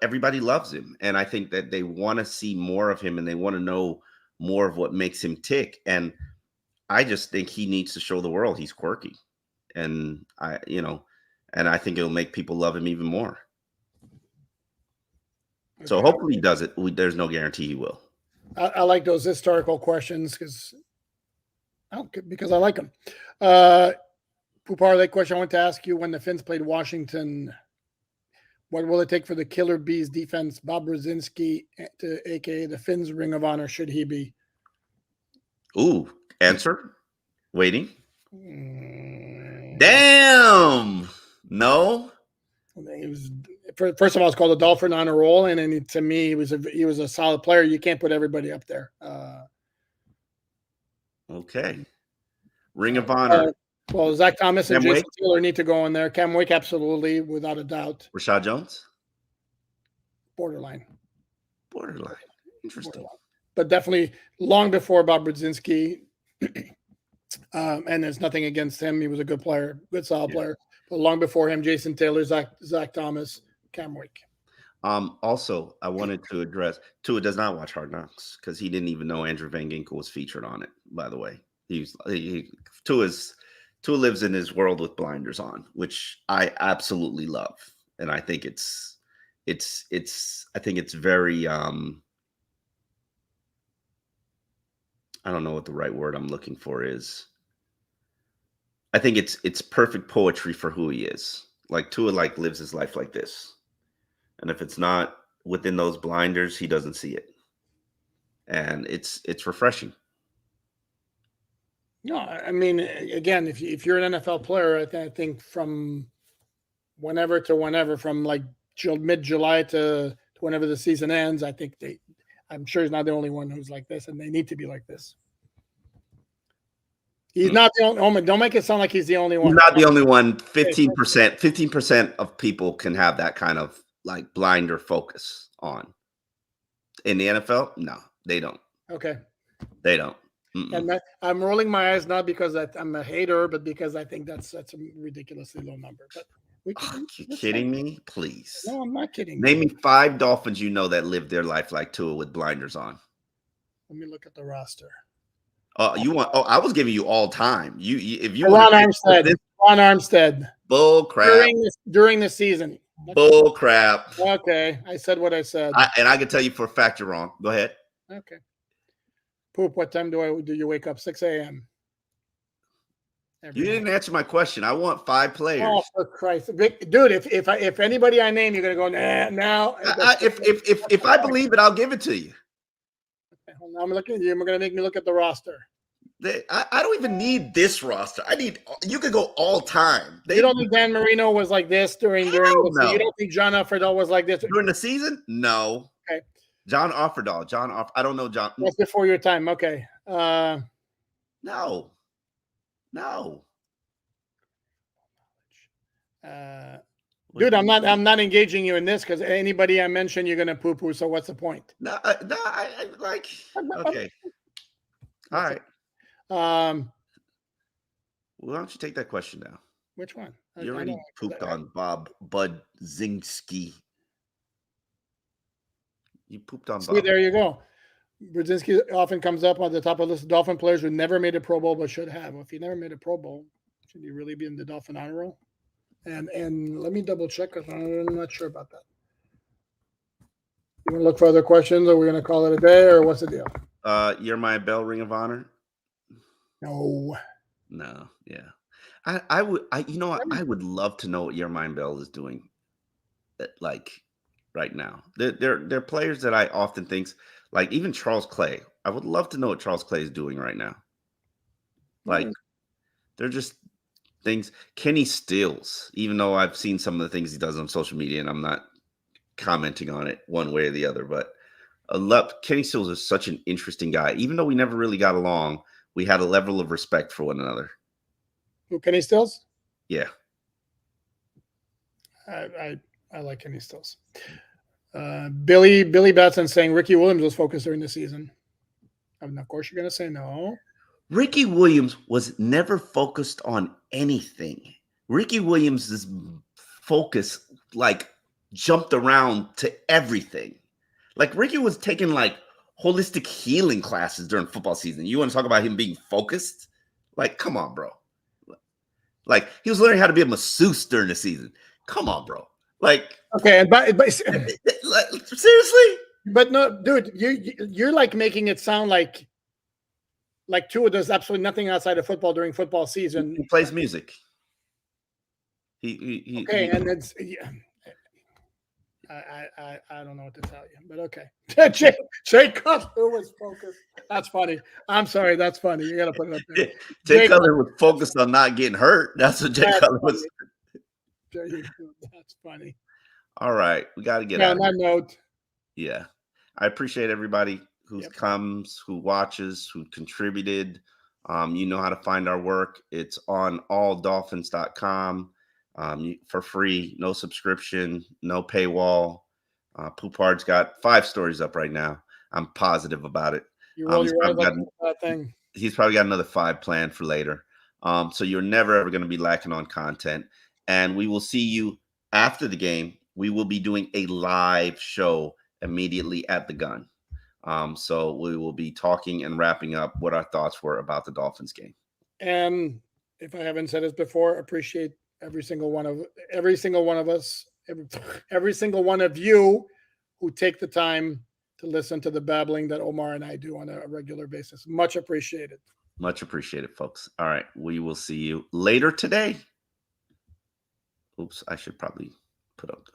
everybody loves him, and I think that they want to see more of him and they want to know more of what makes him tick. And I just think he needs to show the world he's quirky, and I think it'll make people love him even more. So hopefully he does it. There's no guarantee he will. I like those historical questions because I like them. Parlay question I want to ask you: when the Finns played Washington, what will it take for the Killer Bees defense? Bob Brzezinski, aka the Finns Ring of Honor, should he be? Ooh, answer. Waiting. Damn. No. He was first of all, it's called a Dolphin on a roll, and then to me, he was a solid player. You can't put everybody up there. Okay. Ring of Honor. Well, Zach Thomas and Jason Taylor need to go in there. Cam Wake, absolutely, without a doubt. Rashad Jones? Borderline. Interesting. Borderline. But definitely long before Bob Brzezinski. And there's nothing against him. He was a good player, good solid player. But long before him, Jason Taylor, Zach Thomas, Cam Wake. Also, I wanted to address Tua does not watch Hard Knocks because he didn't even know Andrew Van Ginkel was featured on it. By the way, Tua lives in his world with blinders on, which I absolutely love, and I think it's very I don't know what the right word I'm looking for is. I think it's perfect poetry for who he is. Like Tua lives his life like this. And if it's not within those blinders, he doesn't see it. And it's refreshing. No, I mean, again, if you're an NFL player, I think from whenever to whenever, from like mid-July to whenever the season ends, I think I'm sure he's not the only one who's like this, and they need to be like this. He's not the only one. Don't make it sound like he's the only one. He's not the only one. 15% of people can have that kind of like blinder focus on. In the NFL, no, they don't. Okay. They don't. And I'm rolling my eyes not because I'm a hater, but because I think that's a ridiculously low number. But you kidding me? Please. No, I'm not kidding. Name me 5 Dolphins that live their life like Tua with blinders on. Let me look at the roster. I was giving you all time. If you Ron Armstead. Bull crap. During the season. Bull crap. Okay, I said what I said. And I can tell you for a fact you're wrong. Go ahead. Okay. Poop, what time do you wake up? 6 a.m. You didn't answer my question. I want 5 players. Oh, for Christ, dude! If anybody I name, you're gonna go now. If I believe it, I'll give it to you. Okay, well, now I'm looking at you. You're gonna make me look at the roster. I don't even need this roster. You could go all time. You don't think Dan Marino was like this during the season? You don't think John Offerdahl was like this during the season? No. Okay. John Offerdahl. I don't know John. That's before your time. Okay. No. Dude, I'm not engaging you in this because anybody I mention, you're gonna poo-poo. So what's the point? No, I like. Okay. All right. Why don't you take that question now? Which one? You already pooped on Bob Brzezinski. You pooped on Bob. There you go. Brzezinski often comes up on the top of the list of Dolphin players who never made a Pro Bowl but should have. Well, if you never made a Pro Bowl, should you really be in the Dolphin honor roll? And let me double check because I'm not sure about that. You want to look for other questions, or we're going to call it a day, or what's the deal? You're my Bell Ring of Honor. No. Yeah. I would love to know what Yermine Bell is doing like right now. They're players that I often think, like even Charles Clay. I would love to know what Charles Clay is doing right now. Like they're just things. Kenny Stills, even though I've seen some of the things he does on social media and I'm not commenting on it one way or the other, but Kenny Stills is such an interesting guy. Even though we never really got along, we had a level of respect for one another. Who, Kenny Stills? Yeah. I like Kenny Stills. Billy Batson saying Ricky Williams was focused during the season. And of course, you're going to say no. Ricky Williams was never focused on anything. Ricky Williams' focus jumped around to everything. Like Ricky was taking holistic healing classes during football season. You want to talk about him being focused? Like, come on, bro. Like he was learning how to be a masseuse during the season. Come on, bro. Like, okay, but Seriously? But no, dude, you're like making it sound like Tua does absolutely nothing outside of football during football season. He plays music. Okay, and it's yeah. I don't know what to tell you, but okay. Jay Cutler was focused. That's funny. I'm sorry, that's funny. You got to put it up there. Jay Cutler was focused on not getting hurt. That's what Jay Cutler was. That's funny. All right, we got to get Yeah, out. on that note. Yeah, I appreciate everybody who comes, who watches, who contributed. You know how to find our work. It's on alldolphins.com for free, no subscription, no paywall. Poupard's got 5 stories up right now. I'm positive about it. You roll your eyes on that thing. He's probably got another 5 planned for later. So you're never ever going to be lacking on content. And we will see you after the game. We will be doing a live show immediately at the gun. So we will be talking and wrapping up what our thoughts were about the Dolphins game. And if I haven't said this before, appreciate every single one of us, every single one of you who take the time to listen to the babbling that Omar and I do on a regular basis. Much appreciated. Much appreciated, folks. All right. We will see you later today. Oops, I should probably put up the